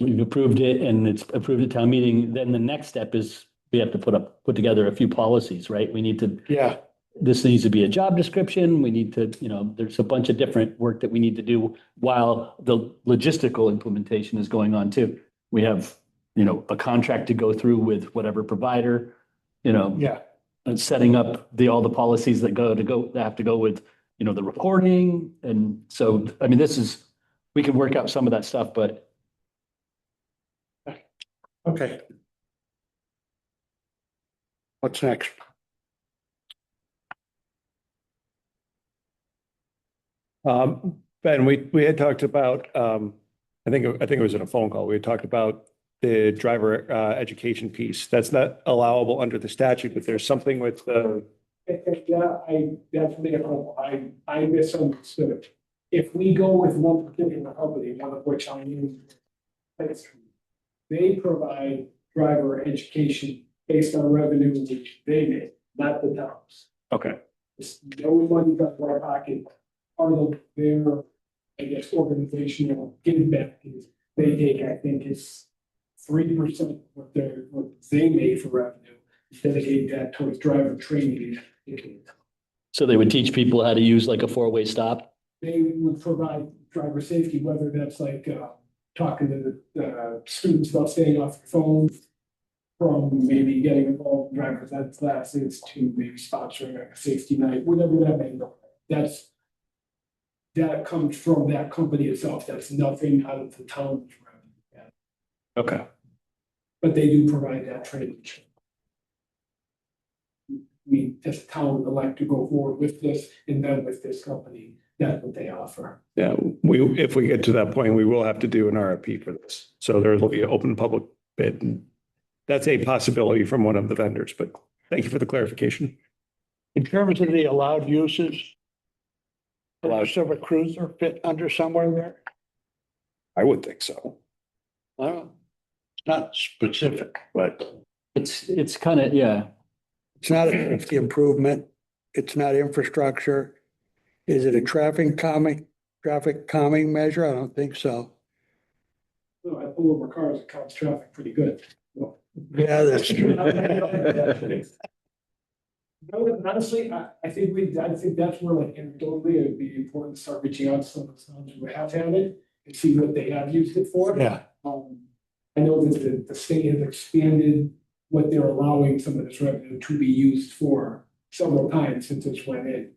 approved it and it's approved at town meeting, then the next step is we have to put together a few policies, right? We need to. Yeah. This needs to be a job description. We need to, there's a bunch of different work that we need to do while the logistical implementation is going on too. We have, a contract to go through with whatever provider, Yeah. and setting up all the policies that have to go with, the reporting. And so, I mean, we can work out some of that stuff, but. Okay. What's next? Ben, we had talked about, I think it was in a phone call. We had talked about the driver education piece. That's not allowable under the statute, but there's something with the. Yeah, I definitely, I misunderstood. If we go with one particular company, one of which I use, they provide driver education based on revenue which they make, not the towns. Okay. It's no money got to our pocket. Part of their, I guess, organizational give back is they take, I think it's 3% what they make for revenue, dedicate that towards driver training. So they would teach people how to use like a four-way stop? They would provide driver safety, whether that's like, talking to the students about staying off their phones, from maybe getting involved in driver's ed classes to maybe sponsoring a safety night, whatever that may look like. That comes from that company itself. That's nothing out of the town's revenue. Okay. But they do provide that training. We, as a town, elect to go forward with this, and then with this company, that's what they offer. Yeah, if we get to that point, we will have to do an RFP for this. So there will be an open public bid. And that's a possibility from one of the vendors, but thank you for the clarification. In terms of the allowed uses, Allowed. of a cruiser fit under somewhere there? I would think so. I don't know. It's not specific, but It's kind of, yeah. it's not a safety improvement. It's not infrastructure. Is it a traffic calming measure? I don't think so. So I pull over cars, it counts traffic pretty good. Yeah, that's true. Honestly, I think that's where like anecdotally, it'd be important to start reaching out to some of the towns who have had it and see what they have used it for. Yeah. I know that the state has expanded what they're allowing some of this revenue to be used for several times since this went in.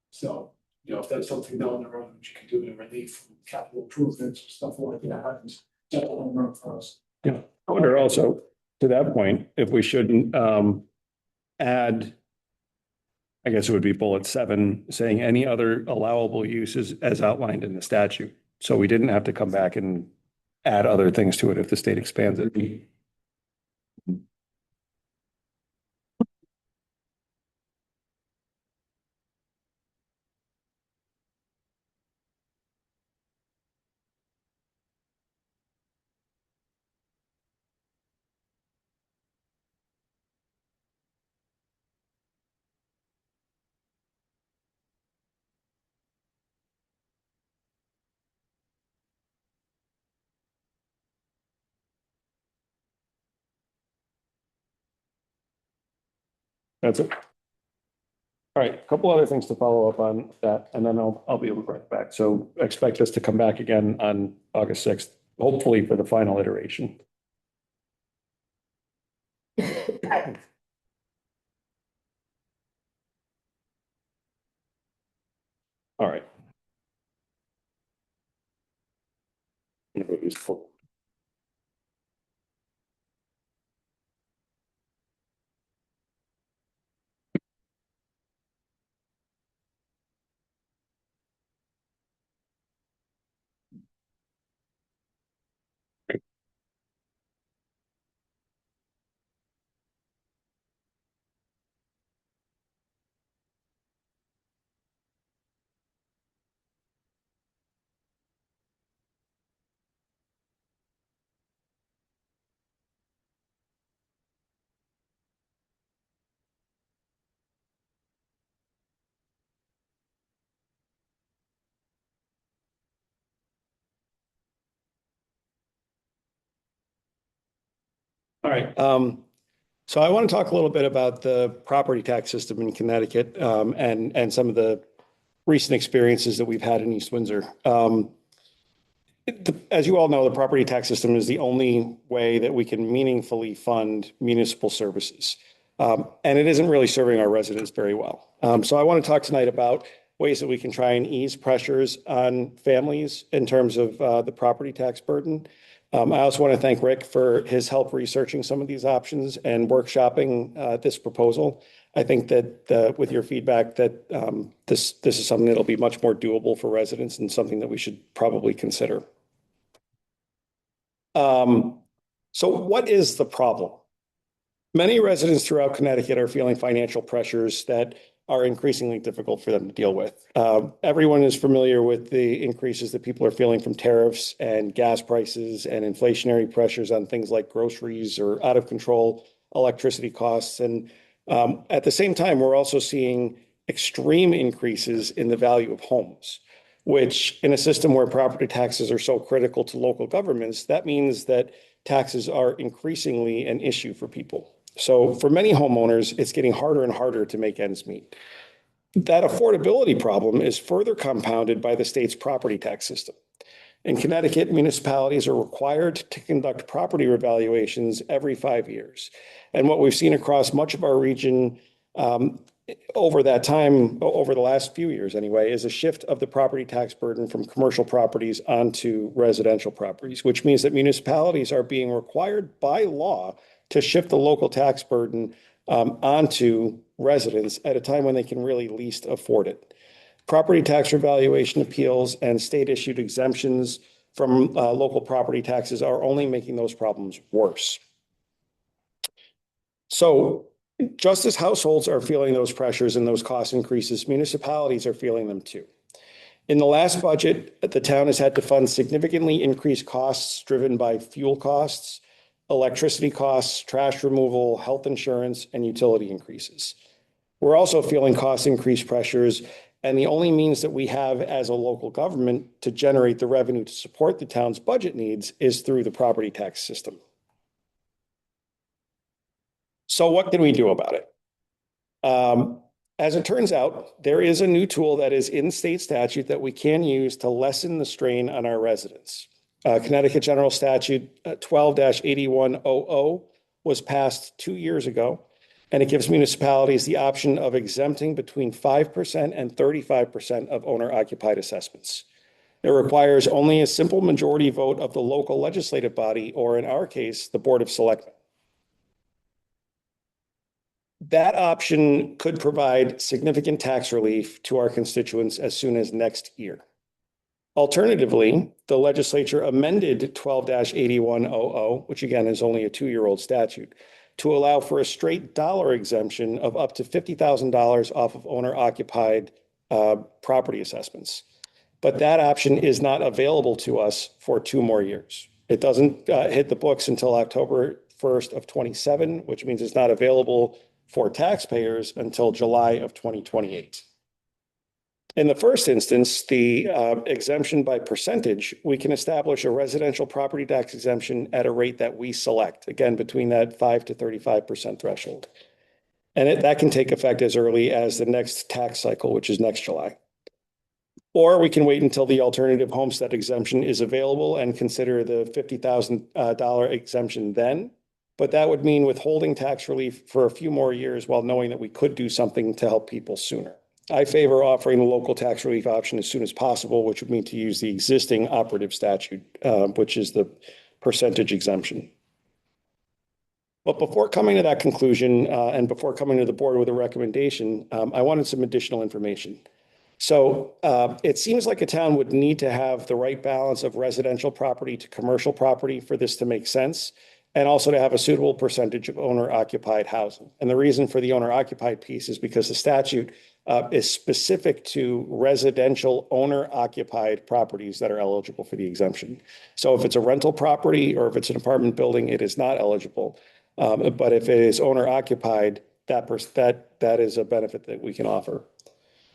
So, if that's something down the road that you can do in relief from capital improvements or stuff like that, that's a home run for us. Yeah. I wonder also, to that point, if we shouldn't add, I guess it would be bullet 7, saying any other allowable uses as outlined in the statute. So we didn't have to come back and add other things to it if the state expands it. That's it. All right, a couple other things to follow up on that, and then I'll be able to bring it back. So expect us to come back again on August 6th, hopefully for the final iteration. All right. Everybody's full. All right. So I want to talk a little bit about the property tax system in Connecticut, and some of the recent experiences that we've had in East Windsor. As you all know, the property tax system is the only way that we can meaningfully fund municipal services. And it isn't really serving our residents very well. So I want to talk tonight about ways that we can try and ease pressures on families in terms of the property tax burden. I also want to thank Rick for his help researching some of these options and workshopping this proposal. I think that with your feedback that this is something that'll be much more doable for residents and something that we should probably consider. So what is the problem? Many residents throughout Connecticut are feeling financial pressures that are increasingly difficult for them to deal with. Everyone is familiar with the increases that people are feeling from tariffs and gas prices and inflationary pressures on things like groceries or out of control electricity costs. And at the same time, we're also seeing extreme increases in the value of homes. which in a system where property taxes are so critical to local governments, that means that taxes are increasingly an issue for people. So for many homeowners, it's getting harder and harder to make ends meet. That affordability problem is further compounded by the state's property tax system. In Connecticut, municipalities are required to conduct property revaluations every 5 years. And what we've seen across much of our region over that time, over the last few years anyway, is a shift of the property tax burden from commercial properties onto residential properties, which means that municipalities are being required by law to shift the local tax burden onto residents at a time when they can really least afford it. Property tax revaluation appeals and state-issued exemptions from local property taxes are only making those problems worse. So just as households are feeling those pressures and those cost increases, municipalities are feeling them too. In the last budget, the town has had to fund significantly increased costs driven by fuel costs, electricity costs, trash removal, health insurance, and utility increases. We're also feeling cost increase pressures, and the only means that we have as a local government to generate the revenue to support the town's budget needs is through the property tax system. So what can we do about it? As it turns out, there is a new tool that is in state statute that we can use to lessen the strain on our residents. Connecticut General Statute 12-8100 was passed 2 years ago, and it gives municipalities the option of exempting between 5% and 35% of owner-occupied assessments. It requires only a simple majority vote of the local legislative body, or in our case, the Board of Selectmen. That option could provide significant tax relief to our constituents as soon as next year. Alternatively, the legislature amended 12-8100, which again is only a 2-year-old statute, to allow for a straight dollar exemption of up to $50,000 off of owner-occupied property assessments. But that option is not available to us for 2 more years. It doesn't hit the books until October 1st of 27, which means it's not available for taxpayers until July of 2028. In the first instance, the exemption by percentage, we can establish a residential property tax exemption at a rate that we select, again, between that 5 to 35% threshold. And that can take effect as early as the next tax cycle, which is next July. Or we can wait until the alternative homestead exemption is available and consider the $50,000 exemption then. But that would mean withholding tax relief for a few more years while knowing that we could do something to help people sooner. I favor offering the local tax relief option as soon as possible, which would mean to use the existing operative statute, which is the percentage exemption. But before coming to that conclusion and before coming to the board with a recommendation, I wanted some additional information. So it seems like a town would need to have the right balance of residential property to commercial property for this to make sense, and also to have a suitable percentage of owner-occupied housing. And the reason for the owner-occupied piece is because the statute is specific to residential owner-occupied properties that are eligible for the exemption. So if it's a rental property or if it's an apartment building, it is not eligible. But if it is owner-occupied, that is a benefit that we can offer.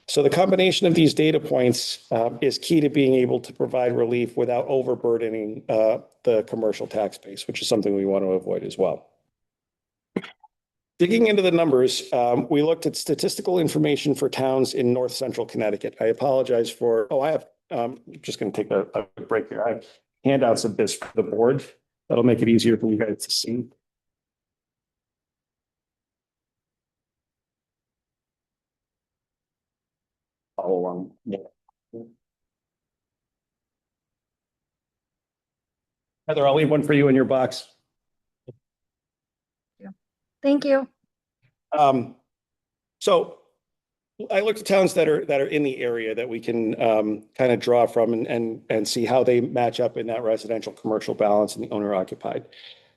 So the combination of these data points is key to being able to provide relief without overburdening the commercial tax base, which is something we want to avoid as well. Digging into the numbers, we looked at statistical information for towns in north central Connecticut. I apologize for, I'm just going to take a break here. I have handouts of this for the board. That'll make it easier for you guys to see. Follow along. Heather, I'll leave one for you in your box. Thank you. So I looked at towns that are in the area that we can kind of draw from and see how they match up in that residential commercial balance and the owner occupied.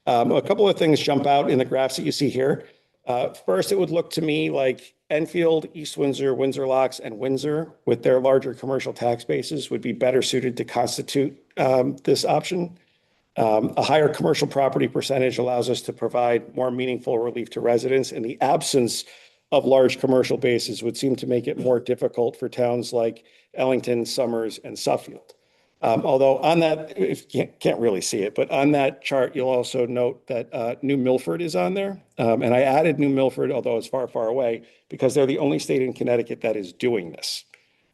A couple of things jump out in the graphs that you see here. First, it would look to me like Enfield, East Windsor, Windsor Locks, and Windsor, with their larger commercial tax bases, would be better suited to constitute this option. A higher commercial property percentage allows us to provide more meaningful relief to residents in the absence of large commercial bases would seem to make it more difficult for towns like Ellington, Summers, and Suffield. Although on that, if you can't really see it, but on that chart, you'll also note that New Milford is on there. And I added New Milford, although it's far, far away, because they're the only state in Connecticut that is doing this.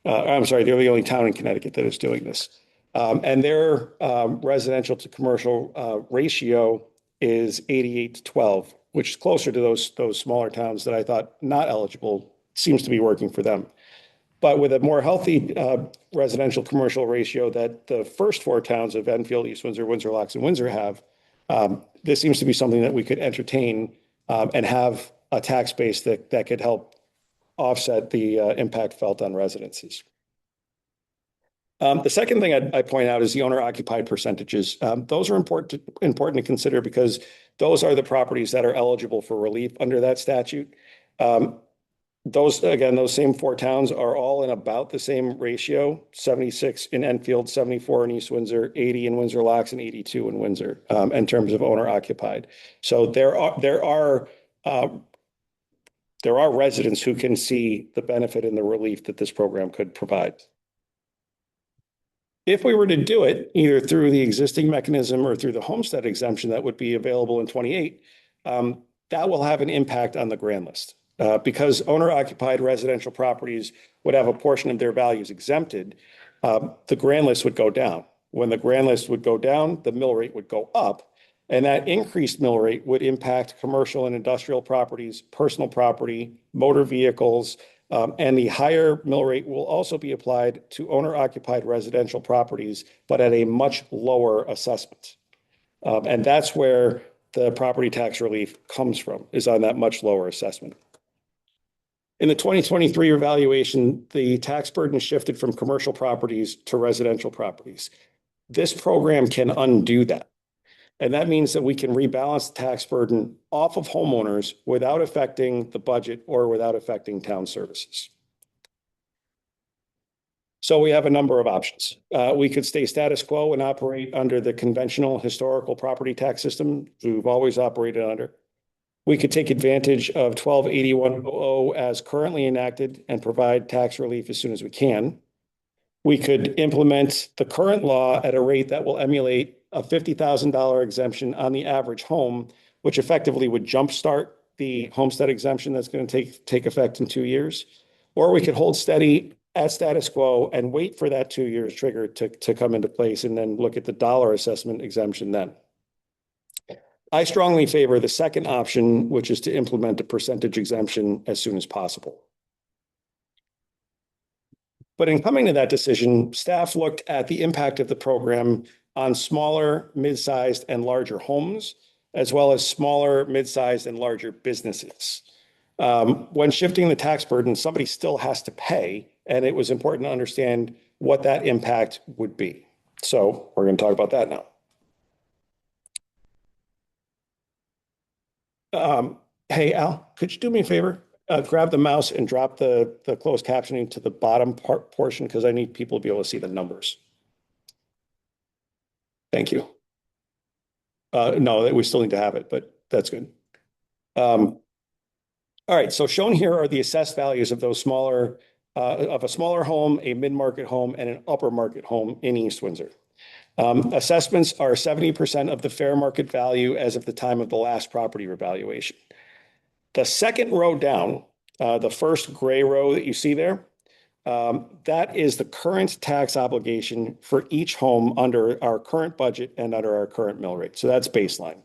I'm sorry, they're the only town in Connecticut that is doing this. And their residential to commercial ratio is 88-12, which is closer to those smaller towns that I thought not eligible, seems to be working for them. But with a more healthy residential commercial ratio that the first four towns of Enfield, East Windsor, Windsor Locks, and Windsor have, this seems to be something that we could entertain and have a tax base that could help offset the impact felt on residences. The second thing I point out is the owner occupied percentages. Those are important to consider because those are the properties that are eligible for relief under that statute. Those same four towns are all in about the same ratio, 76 in Enfield, 74 in East Windsor, 80 in Windsor Locks, and 82 in Windsor in terms of owner occupied. So there are residents who can see the benefit and the relief that this program could provide. If we were to do it either through the existing mechanism or through the homestead exemption that would be available in 28, that will have an impact on the grand list. Because owner-occupied residential properties would have a portion of their values exempted, the grand list would go down. When the grand list would go down, the mill rate would go up, and that increased mill rate would impact commercial and industrial properties, personal property, motor vehicles, and the higher mill rate will also be applied to owner-occupied residential properties, but at a much lower assessment. And that's where the property tax relief comes from, is on that much lower assessment. In the 2023 evaluation, the tax burden shifted from commercial properties to residential properties. This program can undo that. And that means that we can rebalance the tax burden off of homeowners without affecting the budget or without affecting town services. So we have a number of options. We could stay status quo and operate under the conventional historical property tax system we've always operated under. We could take advantage of 128100 as currently enacted and provide tax relief as soon as we can. We could implement the current law at a rate that will emulate a $50,000 exemption on the average home, which effectively would jumpstart the homestead exemption that's going to take effect in 2 years. Or we could hold steady at status quo and wait for that 2 years trigger to come into place and then look at the dollar assessment exemption then. I strongly favor the second option, which is to implement a percentage exemption as soon as possible. But in coming to that decision, staff looked at the impact of the program on smaller, mid-sized, and larger homes, as well as smaller, mid-sized, and larger businesses. When shifting the tax burden, somebody still has to pay, and it was important to understand what that impact would be. So we're going to talk about that now. Hey, Al, could you do me a favor? Grab the mouse and drop the closed captioning to the bottom portion because I need people to be able to see the numbers. Thank you. No, we still need to have it, but that's good. All right, so shown here are the assessed values of those smaller, of a smaller home, a mid-market home, and an upper market home in East Windsor. Assessments are 70% of the fair market value as of the time of the last property revaluation. The second row down, the first gray row that you see there, that is the current tax obligation for each home under our current budget and under our current mill rate. So that's baseline.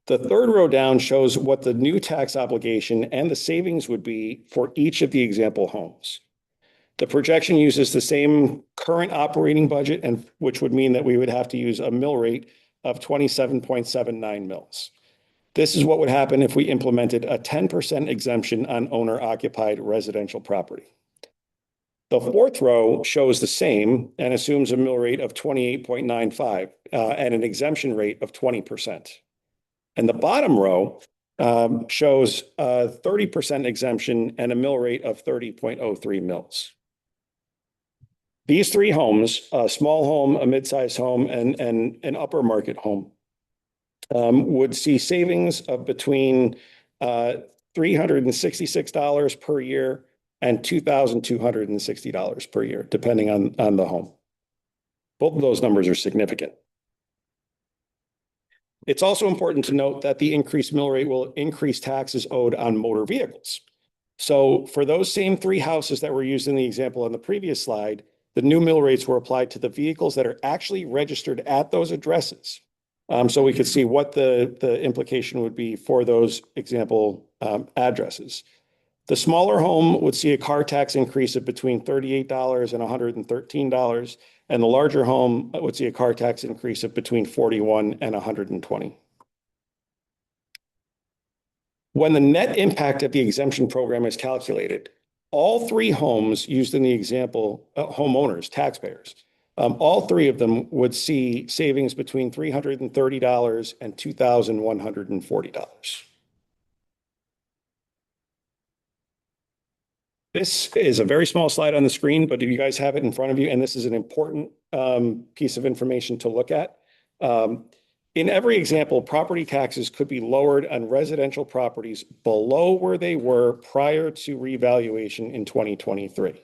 The third row down shows what the new tax obligation and the savings would be for each of the example homes. The projection uses the same current operating budget, and which would mean that we would have to use a mill rate of 27.79 mils. This is what would happen if we implemented a 10% exemption on owner-occupied residential property. The fourth row shows the same and assumes a mill rate of 28.95 and an exemption rate of 20%. And the bottom row shows a 30% exemption and a mill rate of 30.03 mils. These three homes, a small home, a mid-sized home, and an upper market home, would see savings of between $366 per year and $2,260 per year, depending on the home. Both of those numbers are significant. It's also important to note that the increased mill rate will increase taxes owed on motor vehicles. So for those same three houses that were used in the example on the previous slide, the new mill rates were applied to the vehicles that are actually registered at those addresses. So we could see what the implication would be for those example addresses. The smaller home would see a car tax increase of between $38 and $113, and the larger home would see a car tax increase of between $41 and $120. When the net impact of the exemption program is calculated, all three homes used in the example, homeowners, taxpayers, all three of them would see savings between $330 and $2,140. This is a very small slide on the screen, but if you guys have it in front of you, and this is an important piece of information to look at. In every example, property taxes could be lowered on residential properties below where they were prior to revaluation in 2023.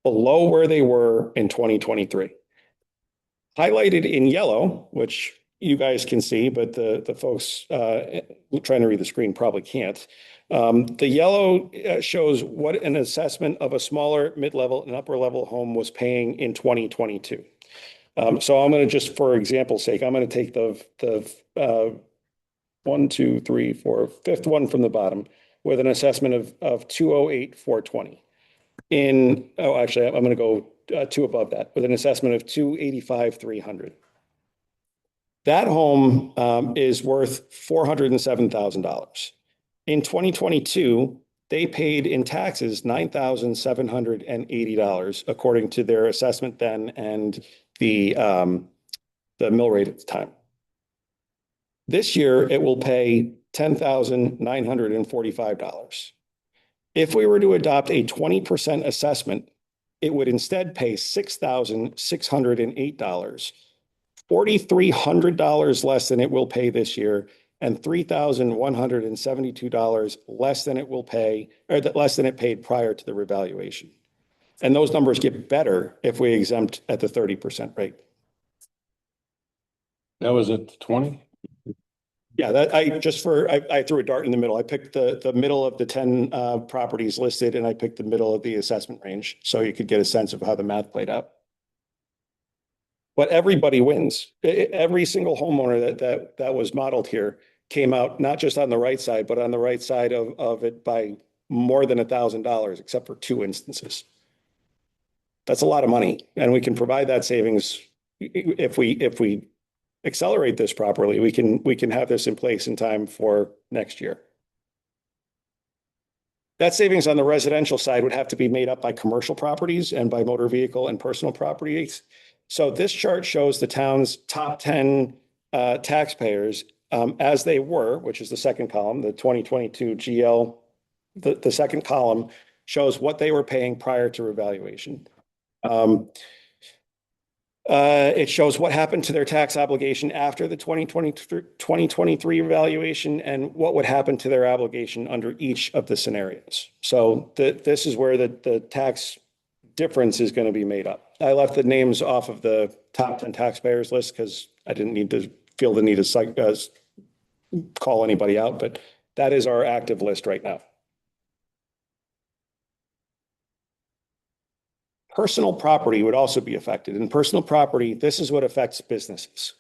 Below where they were in 2023. Highlighted in yellow, which you guys can see, but the folks trying to read the screen probably can't. The yellow shows what an assessment of a smaller mid-level and upper-level home was paying in 2022. So I'm going to just, for example's sake, I'm going to take the 1, 2, 3, 4, fifth one from the bottom with an assessment of 208,420. Actually, I'm going to go two above that with an assessment of 285,300. That home is worth $407,000. In 2022, they paid in taxes $9,780 according to their assessment then and the mill rate at the time. This year, it will pay $10,945. If we were to adopt a 20% assessment, it would instead pay $6,608, $4,300 less than it will pay this year, and $3,172 less than it will pay, or less than it paid prior to the revaluation. And those numbers get better if we exempt at the 30% rate. That was at 20? Yeah, that I threw a dart in the middle. I picked the middle of the 10 properties listed, and I picked the middle of the assessment range so you could get a sense of how the math played out. But everybody wins. Every single homeowner that was modeled here came out not just on the right side, but on the right side of it by more than $1,000, except for two instances. That's a lot of money, and we can provide that savings if we accelerate this properly. We can have this in place in time for next year. That savings on the residential side would have to be made up by commercial properties and by motor vehicle and personal properties. So this chart shows the town's top 10 taxpayers as they were, which is the second column, the 2022 GL. The second column shows what they were paying prior to revaluation. It shows what happened to their tax obligation after the 2023 revaluation and what would happen to their obligation under each of the scenarios. So this is where the tax difference is going to be made up. I left the names off of the top 10 taxpayers list because I didn't need to feel the need to call anybody out, but that is our active list right now. Personal property would also be affected. In personal property, this is what affects businesses.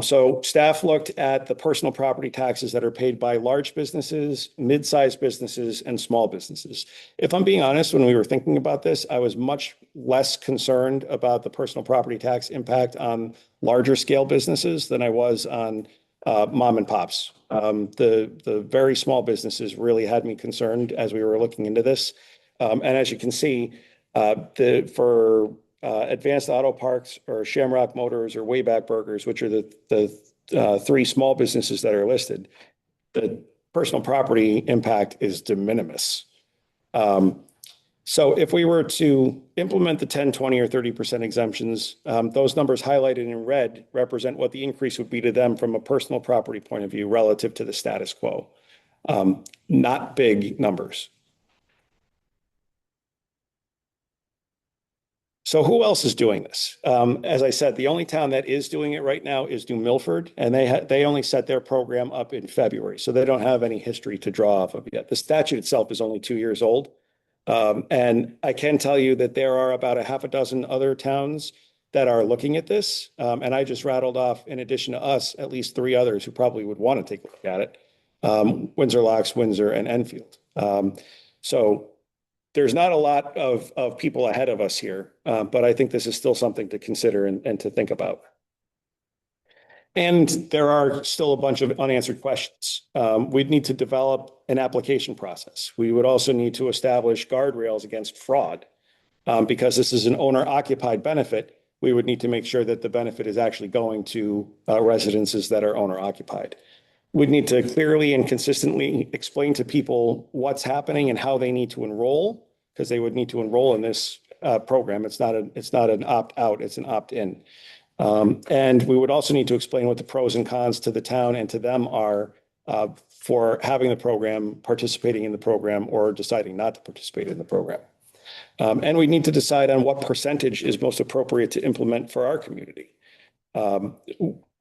So staff looked at the personal property taxes that are paid by large businesses, mid-sized businesses, and small businesses. If I'm being honest, when we were thinking about this, I was much less concerned about the personal property tax impact on larger scale businesses than I was on mom and pops. The very small businesses really had me concerned as we were looking into this. And as you can see, for Advanced Auto Parts or Shamrock Motors or Wayback Burgers, which are the three small businesses that are listed, the personal property impact is de minimis. So if we were to implement the 10, 20, or 30% exemptions, those numbers highlighted in red represent what the increase would be to them from a personal property point of view relative to the status quo. Not big numbers. So who else is doing this? As I said, the only town that is doing it right now is New Milford, and they only set their program up in February, so they don't have any history to draw off of yet. The statute itself is only 2 years old. And I can tell you that there are about a half a dozen other towns that are looking at this. And I just rattled off, in addition to us, at least three others who probably would want to take a look at it. Windsor Locks, Windsor, and Enfield. So there's not a lot of people ahead of us here, but I think this is still something to consider and to think about. And there are still a bunch of unanswered questions. We'd need to develop an application process. We would also need to establish guardrails against fraud. Because this is an owner-occupied benefit, we would need to make sure that the benefit is actually going to residences that are owner-occupied. We'd need to clearly and consistently explain to people what's happening and how they need to enroll, because they would need to enroll in this program. It's not an opt-out, it's an opt-in. And we would also need to explain what the pros and cons to the town and to them are for having the program, participating in the program, or deciding not to participate in the program. And we need to decide on what percentage is most appropriate to implement for our community.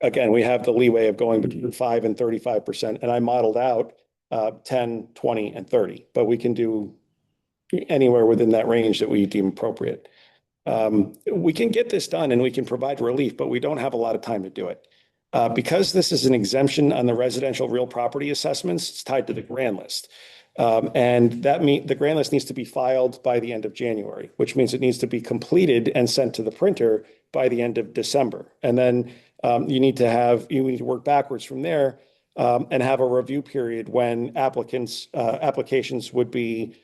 Again, we have the leeway of going between 5 and 35%, and I modeled out 10, 20, and 30, but we can do anywhere within that range that we deem appropriate. We can get this done and we can provide relief, but we don't have a lot of time to do it. Because this is an exemption on the residential real property assessments, it's tied to the grand list. And that means the grand list needs to be filed by the end of January, which means it needs to be completed and sent to the printer by the end of December. And then you need to work backwards from there and have a review period when applications would be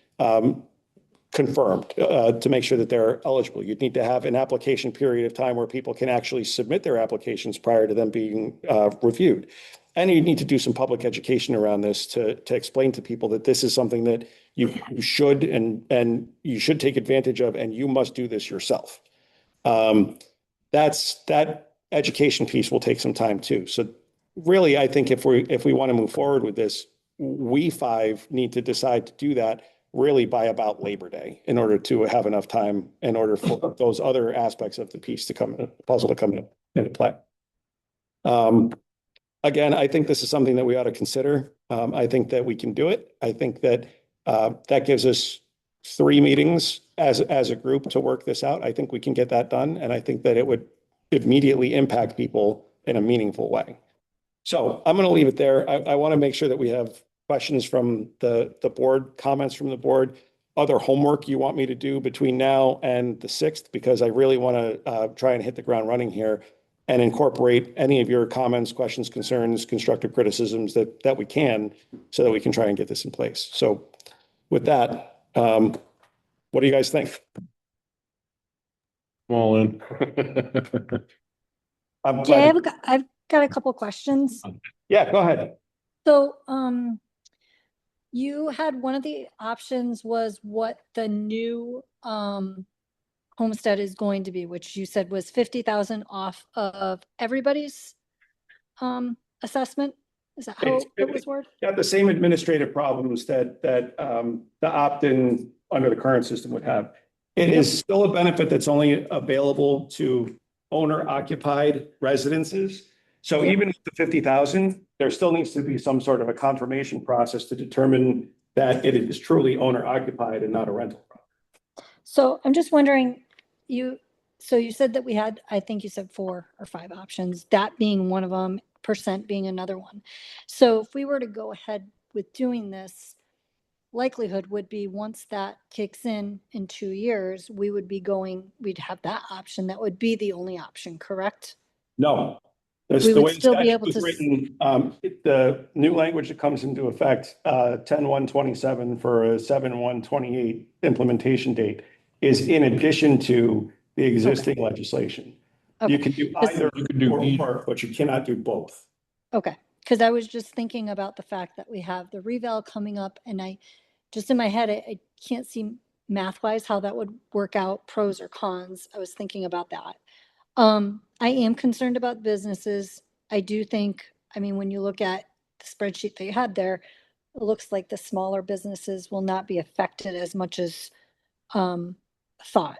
confirmed to make sure that they're eligible. You'd need to have an application period of time where people can actually submit their applications prior to them being reviewed. And you need to do some public education around this to explain to people that this is something that you should and you should take advantage of, and you must do this yourself. That education piece will take some time too. So really, I think if we want to move forward with this, we five need to decide to do that really by about Labor Day in order to have enough time in order for those other aspects of the piece to puzzle to come into play. Again, I think this is something that we ought to consider. I think that we can do it. I think that that gives us 3 meetings as a group to work this out. I think we can get that done. And I think that it would immediately impact people in a meaningful way. So I'm going to leave it there. I want to make sure that we have questions from the board, comments from the board, other homework you want me to do between now and the 6th, because I really want to try and hit the ground running here and incorporate any of your comments, questions, concerns, constructive criticisms that we can, so that we can try and get this in place. So with that, what do you guys think? I'm all in. Jay, I've got a couple questions. Yeah, go ahead. So, you had one of the options was what the new homestead is going to be, which you said was 50,000 off of everybody's assessment. Is that how it was worded? Got the same administrative problems that the opt-in under the current system would have. It is still a benefit that's only available to owner-occupied residences. So even with the 50,000, there still needs to be some sort of a confirmation process to determine that it is truly owner-occupied and not a rental. So I'm just wondering, so you said that we had, I think you said 4 or 5 options, that being one of them, percent being another one. So if we were to go ahead with doing this, likelihood would be once that kicks in 2 years, we'd have that option. That would be the only option, correct? No. That's We the would way the still be statute able was to written. The new language that comes into effect, 10/1/27 for a 7/1/28 implementation date is in addition to the existing legislation. You can do either or, but you cannot do both. Okay, because I was just thinking about the fact that we have the reval coming up, and just in my head, I can't see math-wise how that would work out, pros or cons. I was thinking about that. I am concerned about businesses. I do think, I mean, when you look at the spreadsheet that you had there, it looks like the smaller businesses will not be affected as much as thought.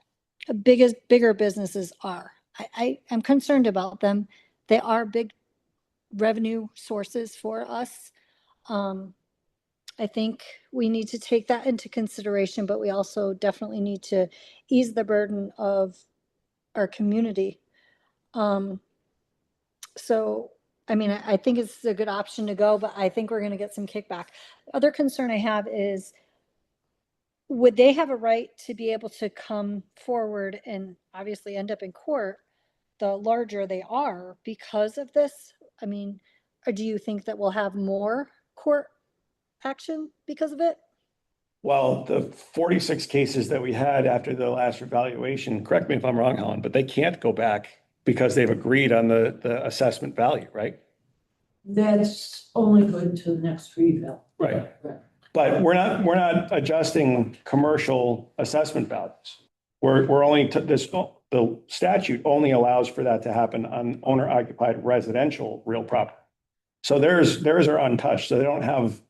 Bigger businesses are. I am concerned about them. They are big revenue sources for us. I think we need to take that into consideration, but we also definitely need to ease the burden of our community. So, I mean, I think it's a good option to go, but I think we're gonna get some kickback. Other concern I have is, would they have a right to be able to come forward and obviously end up in court the larger they are because of this? I mean, or do you think that we'll have more court action because of it? Well, the 46 cases that we had after the last revaluation, correct me if I'm wrong, Helen, but they can't go back because they've agreed on the assessment value, right? That's only good to the next revale. Right. But we're not adjusting commercial assessment values. We're only, the statute only allows for that to happen on owner occupied residential real property. So theirs are untouched, so they don't have,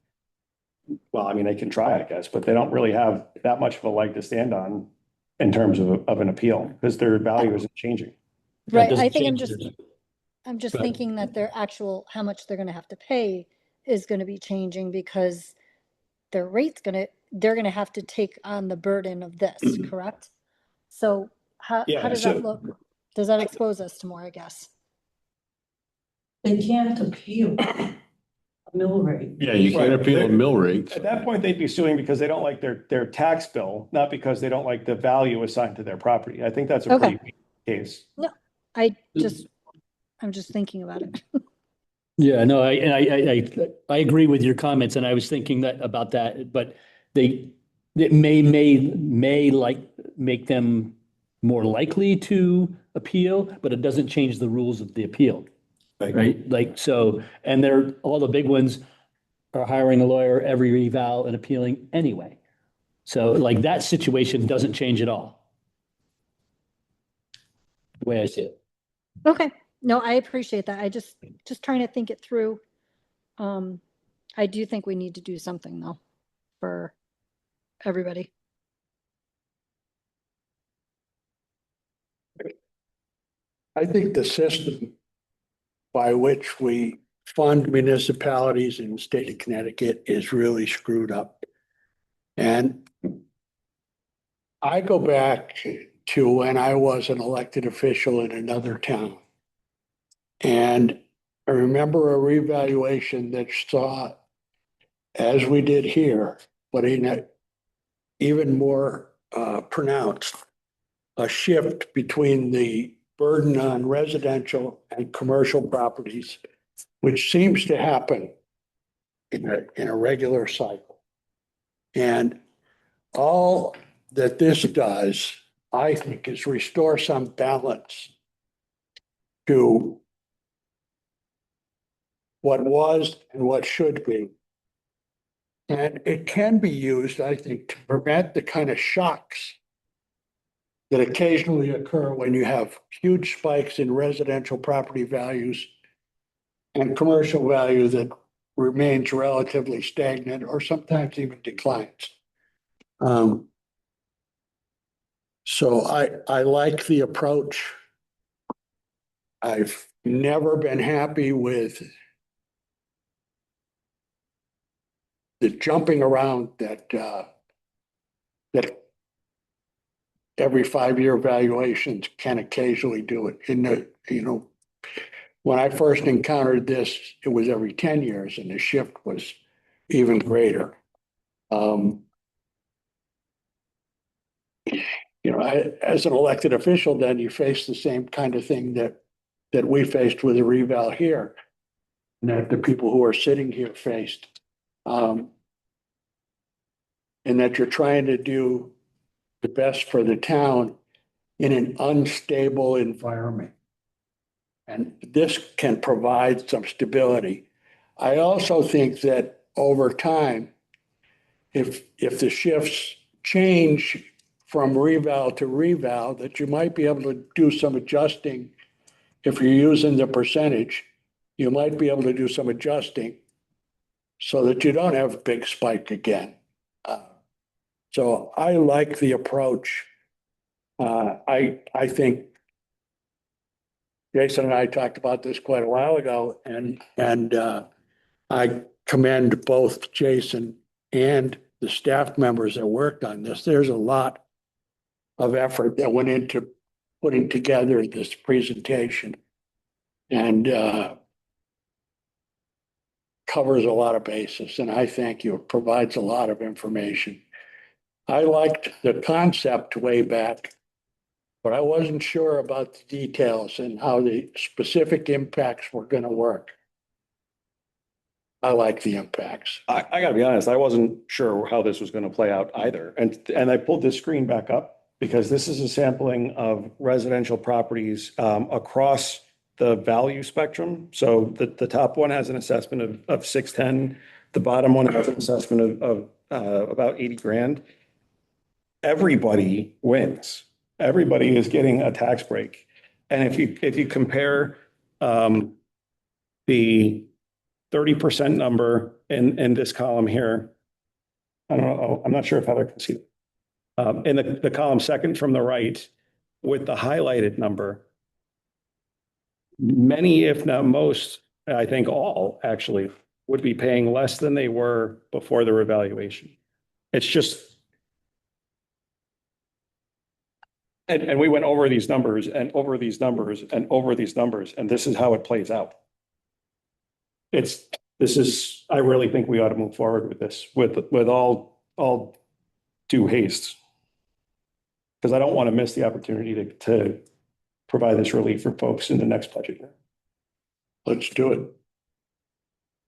well, I mean, they can try, I guess, but they don't really have that much of a leg to stand on in terms of an appeal, because their value isn't changing. Right, doesn't I think change I'm just Go ahead. thinking that their actual, how much they're gonna have to pay is gonna be changing because their rate's they're gonna have to take on the burden of this, correct? So how Yeah, does so- that look? Does that expose us to more, I guess? They can't appeal a mill rate. Yeah, you can't Right. appeal a mill rate. At that point, they'd be suing because they don't like their tax bill, not because they don't like the value assigned to their property. I think that's a Okay. pretty weak case. I'm just thinking about it. Yeah, no, I agree with your comments, and I was thinking that about that, but it may like make them more likely to appeal, but it doesn't change the rules of the appeal, right? Like, so, and all the big ones are hiring a lawyer every eval and appealing anyway. So like that situation doesn't change at all. The way I see it. Okay, no, I appreciate that. I just trying to think it through. I do think we need to do something though for everybody. I think the system by which we fund municipalities in the state of Connecticut is really screwed up. And I go back to when I was an elected official in another town. And I remember a revaluation that saw, as we did here, but in a even more pronounced, a shift between the burden on residential and commercial properties, which seems to happen in a regular cycle. And all that this does, I think, is restore some balance to what was and what should be. And it can be used, I think, to prevent the kind of shocks that occasionally occur when you have huge spikes in residential property values and commercial value that remains relatively stagnant or sometimes even declines. So I like the approach. I've never been happy with the jumping around that every 5-year valuations can occasionally do it. When I first encountered this, it was every 10 years and the shift was even greater. As an elected official, then you face the same kind of thing that we faced with the reval here, and that the people who are sitting here faced. And that you're trying to do the best for the town in an unstable environment. And this can provide some stability. I also think that over time, if the shifts change from reval to reval, that you might be able to do some adjusting. If you're using the percentage, you might be able to do some adjusting so that you don't have a big spike again. So I like the approach. I think Jason and I talked about this quite a while ago, and I commend both Jason and the staff members that worked on this. There's a lot of effort that went into putting together this presentation, and covers a lot of bases, and I thank you. It provides a lot of information. I liked the concept way back, but I wasn't sure about the details and how the specific impacts were going to work. I like the impacts. I gotta be honest, I wasn't sure how this was gonna play out either. And I pulled this screen back up because this is a sampling of residential properties across the value spectrum. So the top one has an assessment of 610. The bottom one has an assessment of about 80 grand. Everybody wins. Everybody is getting a tax break. And if you compare the 30% number in this column here. I don't know, I'm not sure if Heather can see. In the column second from the right with the highlighted number, many, if not most, I think all actually would be paying less than they were before the revaluation. It's just, and we went over these numbers and over these numbers and over these numbers, and this is how it plays out. I really think we ought to move forward with this with all due haste. Because I don't want to miss the opportunity to provide this relief for folks in the next budget year. Let's do it.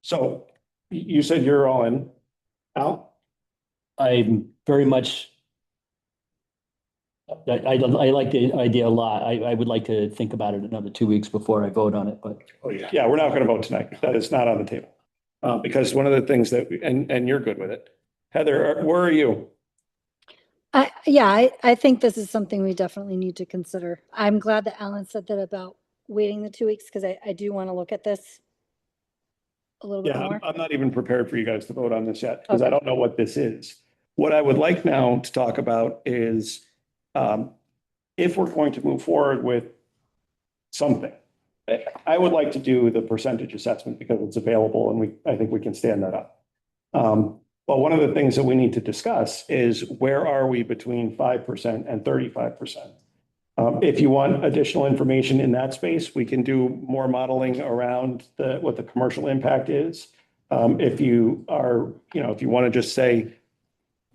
So you said you're all in. Al? I'm very much, I like the idea a lot. I would like to think about it another 2 weeks before I vote on it, but Oh, yeah. Yeah, we're not going to vote tonight. That is not on the table. Because one of the things that, and you're good with it. Heather, where are you? I think this is something we definitely need to consider. I'm glad that Alan said that about waiting the 2 weeks, because I do want to look at this a little bit Yeah, more. I'm not even prepared for you guys to vote on this yet, because I Okay. don't know what this is. What I would like now to talk about is if we're going to move forward with something. I would like to do the percentage assessment because it's available and I think we can stand that up. But one of the things that we need to discuss is where are we between 5% and 35%? If you want additional information in that space, we can do more modeling around what the commercial impact is. If you want to just say,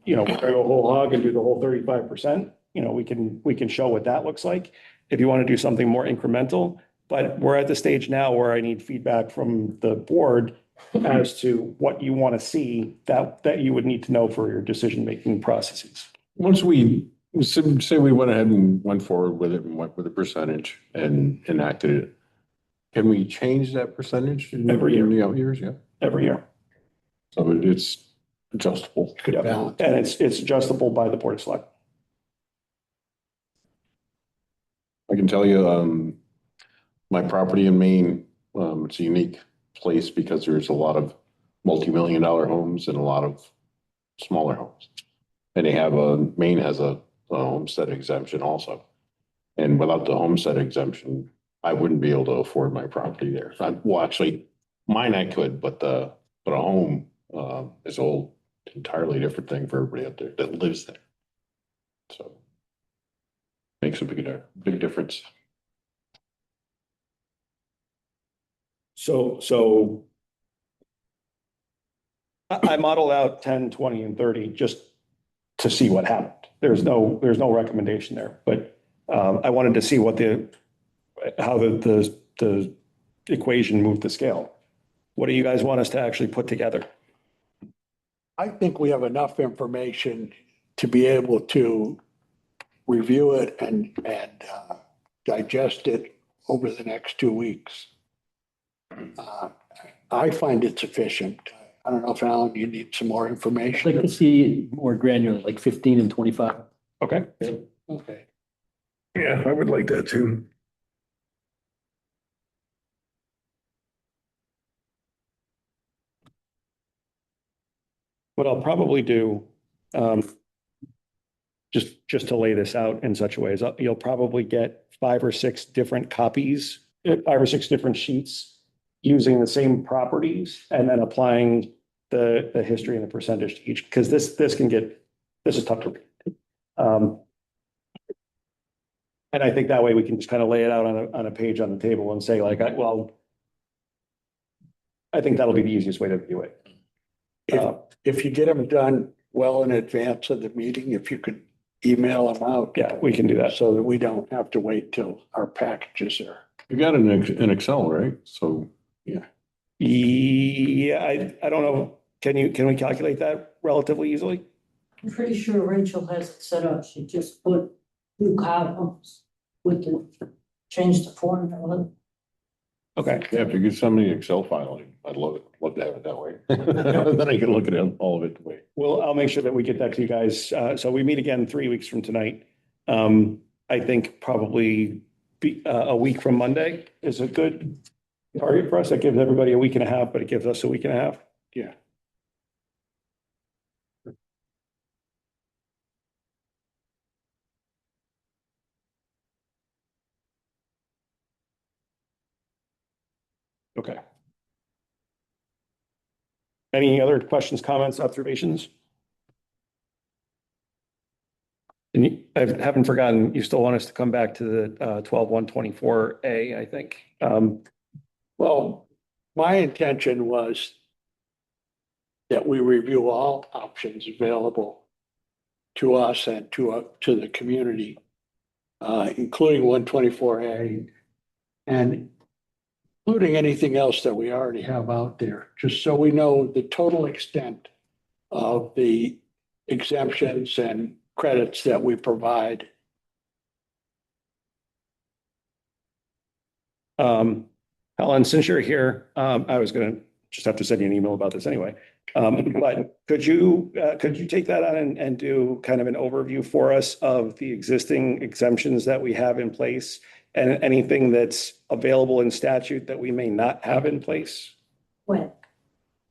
we're going to go whole hog and do the whole 35%, we can show what that looks like. If you want to do something more incremental, but we're at the stage now where I need feedback from the board as to what you want to see that you would need to know for your decision-making processes. Once we say we went ahead and went forward with it and went with a percentage and enacted it, can we change that percentage Every year. in the out years? Yeah. Every year. So it's adjustable. Yep. And it's adjustable by the Board of Selectmen. I can tell you, my property in Maine, it's a unique place because there's a lot of multi-million-dollar homes and a lot of smaller homes. And Maine has a homestead exemption also. And without the homestead exemption, I wouldn't be able to afford my property there. Well, actually, mine I could, but a home is a whole entirely different thing for everybody out there that lives there. So makes a big difference. So I modeled out 10, 20, and 30 just to see what happened. There's no recommendation there, but I wanted to see how the equation moved the scale. What do you guys want us to actually put together? I think we have enough information to be able to review it and digest it over the next 2 weeks. I find it sufficient. I don't know if Alan, you need some more I'd information. like to see more granular, like 15 and 25. Okay. Okay. Yeah, I would like that too. what I'll probably do, just to lay this out in such a way is you'll probably get 5 or 6 different sheets using the same properties and then applying the history and the percentage to each, because this is tough to read. And I think that way we can just kind of lay it out on a page on the table and say like, I think that'll be the easiest way to view it. If you get them done well in advance of the meeting, if you could email them out. Yeah, we can do that. So that we don't have to wait till our packages are. You got an Excel, right? So, Yeah, I don't know. Can we calculate that relatively easily? I'm pretty sure Rachel has it set up. She just put 2 columns with change the formula. Okay. yeah, if you could send me an Excel file, I'd love to have it that way. Then I can look at all of it the way. Well, I'll make sure that we get that to you guys. So we meet again 3 weeks from tonight. I think probably a week from Monday is a good target for us. That gives everybody a week and a half, but it gives us a week and a half. Yeah. Okay. Any other questions, comments, observations? And I haven't forgotten, you still want us to come back to the 12-124A, I think. Well, my intention was that we review all options available to us and to the community, including 124A and including anything else that we already have out there, just so we know the total extent of the exemptions and credits that we provide. Helen, since you're here, I was gonna just have to send you an email about this anyway. But could you take that on and do kind of an overview for us of the existing exemptions that we have in place and anything that's available in statute that we may not have in place? When?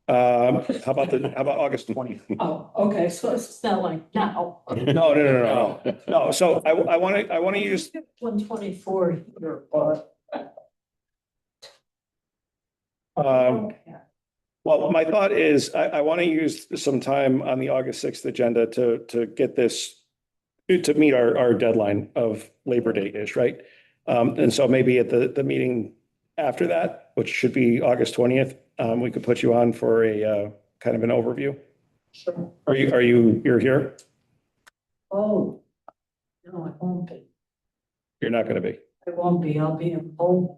How about August 20th? Oh, okay, so it's not like now. No. So I want to use, 124 here, but. well, my thought is I want to use some time on the August 6th agenda to get this, to meet our deadline of Labor Day-ish, right? And so maybe at the meeting after that, which should be August 20th, we could put you on for a kind of an overview. Sure. You're here? Oh, no, I won't be. You're not going to be. I won't be. I'll be in home.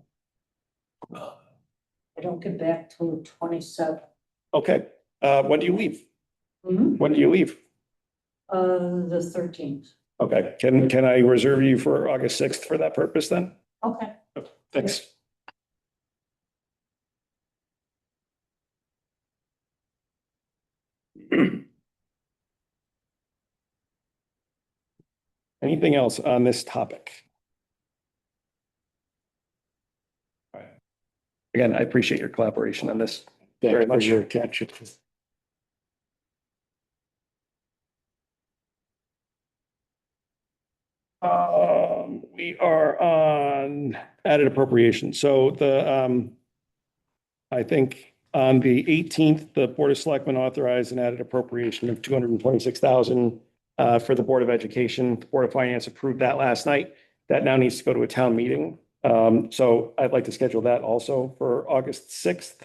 I don't get back till the 27th. Okay. When do you leave? Hmm? When do you leave? The 13th. Okay. Can I reserve you for August 6th for that purpose then? Okay. Thanks. Anything else on this topic? All right. Again, I appreciate your collaboration on this very Thanks for much. your attention. We are on added appropriation. So I think on the 18th, the Board of Selectmen authorized an added appropriation of 226,000 for the Board of Education. The Board of Finance approved that last night. That now needs to go to a town meeting. So I'd like to schedule that also for August 6th.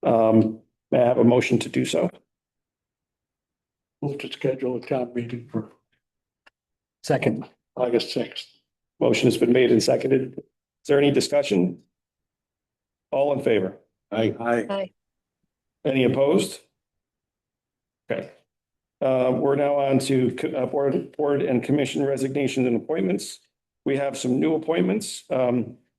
May I have a motion to do so? Move to schedule a town meeting for Second. August 6th. Motion has been made and seconded. Is there any discussion? All in favor? Aye. Any opposed? Okay. We're now on to board and commission resignations and appointments. We have some new appointments.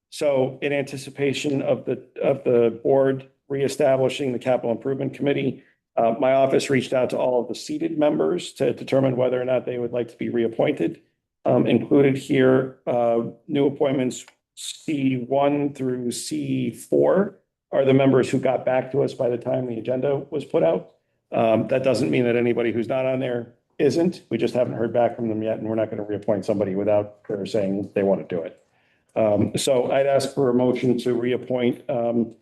So in anticipation of the board reestablishing the capital improvement committee, my office reached out to all of the seated members to determine whether or not they would like to be reappointed. Included here, new appointments C1 through C4 are the members who got back to us by the time the agenda was put out. That doesn't mean that anybody who's not on there isn't. We just haven't heard back from them yet, and we're not going to reappoint somebody without their saying they want to do it. So I'd ask for a motion to reappoint, or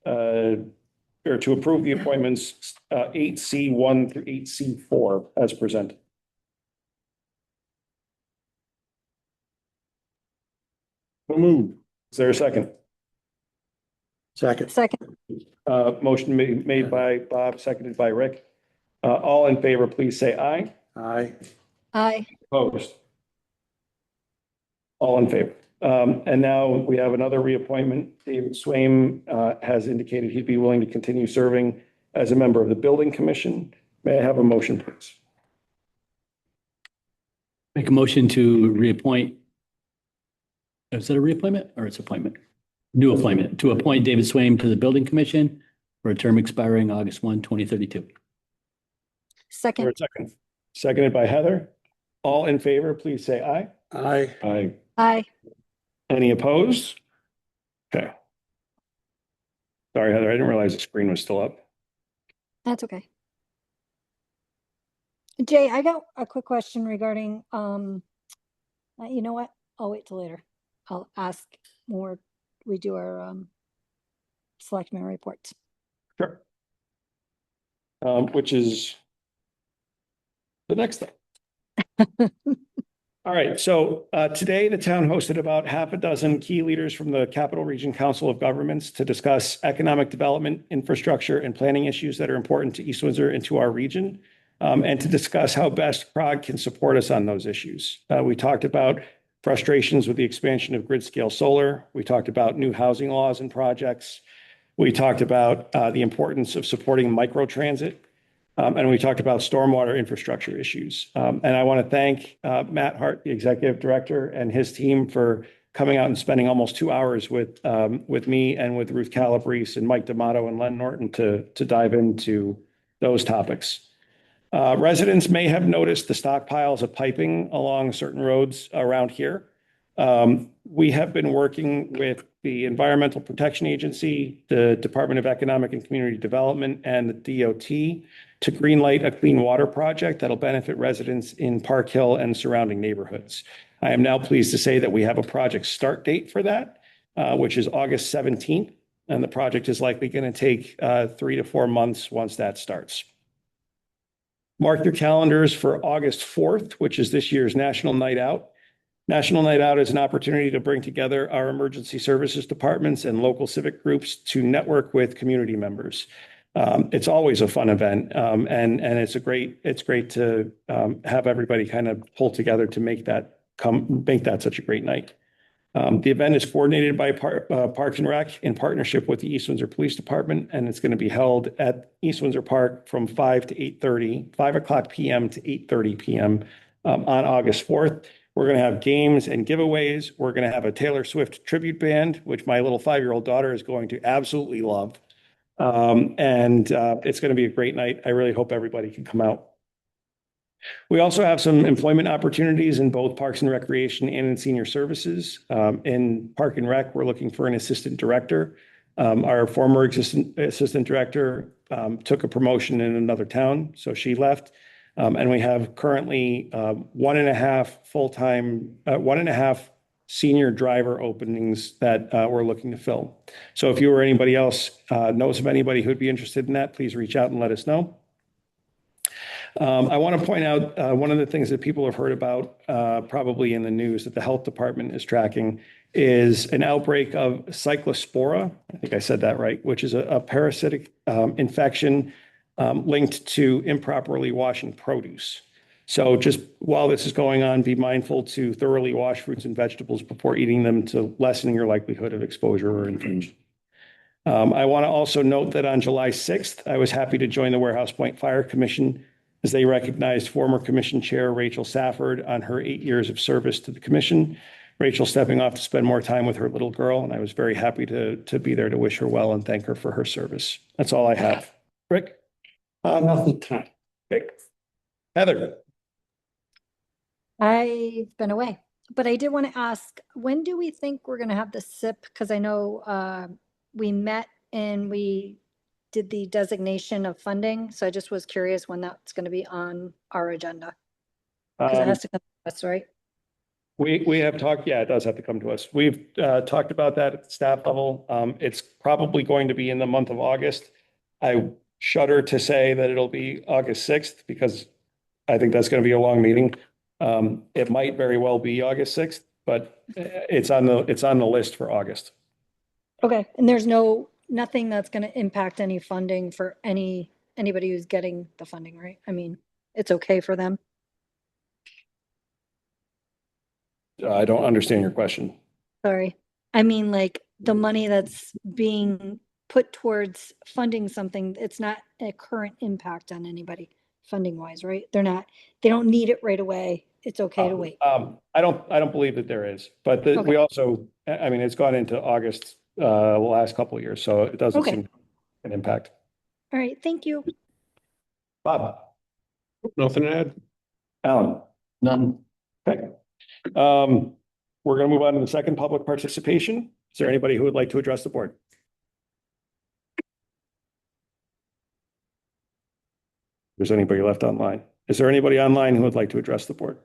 to approve the appointments, 8C1 through 8C4 as presented. So moved. Is there a second? Second. Second, Motion made by Bob, seconded by Rick. All in favor, please say aye. Aye. aye. Opposed? All in favor. And now we have another reappointment. David Swaim has indicated he'd be willing to continue serving as a member of the Building Commission. May I have a motion, please? Make a motion to reappoint. Is that a reappointment or it's appointment? New appointment to appoint David Swaim to the Building Commission for a term expiring August 1, 2032. Or Second, a second? Seconded by Heather. All in favor, please say aye. Aye. Aye. aye. Any opposed? Okay. Sorry, Heather, I didn't realize the screen was still up. That's okay. Jay, I got a quick question regarding, you know what? I'll wait till later. I'll ask when we do our, selectmen reports. Sure. Which is the next thing. All right, so today the town hosted about half a dozen key leaders from the Capital Region Council of Governments to discuss economic development, infrastructure, and planning issues that are important to East Windsor and to our region, and to discuss how best CROG can support us on those issues. We talked about frustrations with the expansion of grid-scale solar. We talked about new housing laws and projects. We talked about the importance of supporting microtransit. And we talked about stormwater infrastructure issues. And I want to thank Matt Hart, the executive director, and his team for coming out and spending almost 2 hours with me and with Ruth Calabrese and Mike D'Amato and Len Norton to dive into those topics. Residents may have noticed the stockpiles of piping along certain roads around here. We have been working with the Environmental Protection Agency, the Department of Economic and Community Development, and the DOT to greenlight a clean water project that'll benefit residents in Park Hill and surrounding neighborhoods. I am now pleased to say that we have a project start date for that, which is August 17th, and the project is likely going to take 3 to 4 months once that starts. Mark your calendars for August 4th, which is this year's National Night Out. National Night Out is an opportunity to bring together our emergency services departments and local civic groups to network with community members. It's always a fun event, and it's great to have everybody kind of pull together to make that such a great night. The event is coordinated by Parks and Rec in partnership with the East Windsor Police Department, and it's going to be held at East Windsor Park from 5 o'clock p.m. to 8:30 p.m. On August 4th. We're going to have games and giveaways. We're going to have a Taylor Swift tribute band, which my little 5-year-old daughter is going to absolutely love. It's going to be a great night. I really hope everybody can come out. We also have some employment opportunities in both Parks and Recreation and in Senior Services. In Park and Rec, we're looking for an assistant director. Our former assistant director took a promotion in another town, so she left. And we have currently 1.5 senior driver openings that we're looking to fill. So if you or anybody else knows of anybody who'd be interested in that, please reach out and let us know. I want to point out one of the things that people have heard about probably in the news that the health department is tracking is an outbreak of cyclospora. I think I said that right, which is a parasitic infection linked to improperly washing produce. So just while this is going on, be mindful to thoroughly wash fruits and vegetables before eating them to lessen your likelihood of exposure or infection. I want to also note that on July 6th, I was happy to join the Warehouse Point Fire Commission as they recognized former Commission Chair Rachel Safford on her 8 years of service to the Commission. Rachel stepping off to spend more time with her little girl, and I was very happy to be there to wish her well and thank her for her service. That's all I have. Rick? Nothing tonight. Okay. Heather? I've been away, but I did want to ask, when do we think we're going to have the SIP? Because I know we met and we did the designation of funding. So I just was curious when that's going to be on our agenda. Because it has to come to us, right? We have talked, yeah, it does have to come to us. We've talked about that at the staff level. It's probably going to be in the month of August. I shudder to say that it'll be August 6th because I think that's going to be a long meeting. It might very well be August 6th, but it's on the list for August. Okay, and there's nothing that's going to impact any funding for anybody who's getting the funding, right? I mean, it's okay for them. I don't understand your question. Sorry. I mean, like the money that's being put towards funding something, it's not a current impact on anybody funding wise, right? They don't need it right away. It's okay to wait. I don't believe that there is, but we Okay. also, I mean, it's gone into August, the last couple of years, so it doesn't Okay. seem an impact. All right, thank you. Bob, Nothing to add? Alan, None. okay. We're going to move on to the second public participation. Is there anybody who would like to address the board? Is there anybody left online? Is there anybody online who would like to address the board?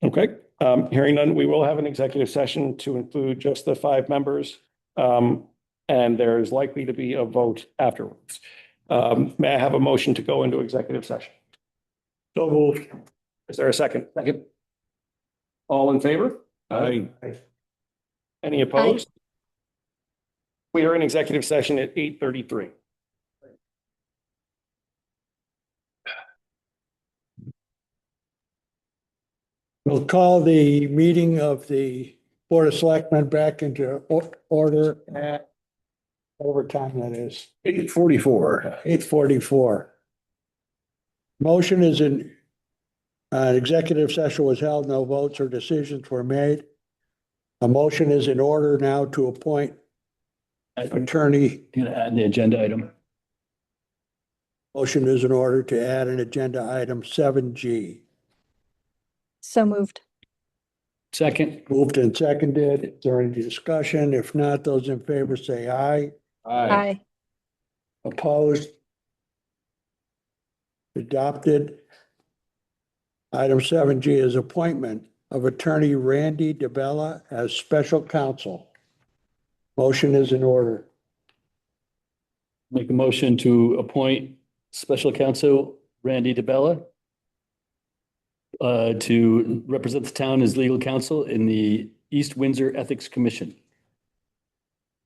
Okay, hearing none, we will have an executive session to include just the 5 members. And there is likely to be a vote afterwards. May I have a motion to go into executive session? So moved. Is there a second? Second. All in favor? Aye. Any opposed? We are in executive session at 8:33. We'll call the meeting of the Board of Selectmen back into order at whatever time that is. 8:44. 8:44. Motion is in, executive session was held, no votes or decisions were made. A motion is in order now to appoint attorney. Gonna add the agenda item. Motion is in order to add an agenda item 7G. So moved. Second. Moved and seconded. Is there any discussion? If not, those in favor say aye. Aye. Opposed? Adopted. Item 7G is appointment of attorney Randy DeBella as special counsel. Motion is in order. Make a motion to appoint special counsel Randy DeBella to represent the town as legal counsel in the East Windsor Ethics Commission.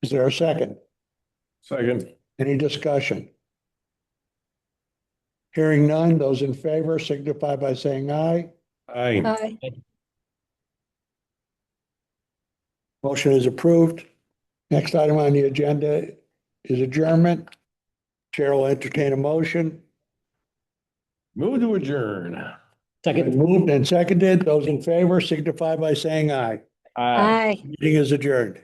Is there a second? Second. Any discussion? Hearing none, those in favor signify by saying aye. Aye. Aye. Motion is approved. Next item on the agenda is adjournment. Chair will entertain a motion. Move to adjourn. Second. Moved and seconded. Those in favor signify by saying aye. Aye. Meeting is adjourned.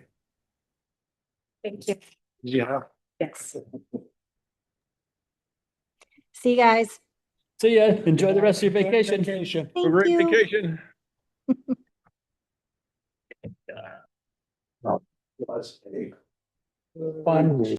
Thank you. Yeah. Yes. See you guys. See ya. Enjoy the rest of your vacation. Thank Great you. vacation. Fun.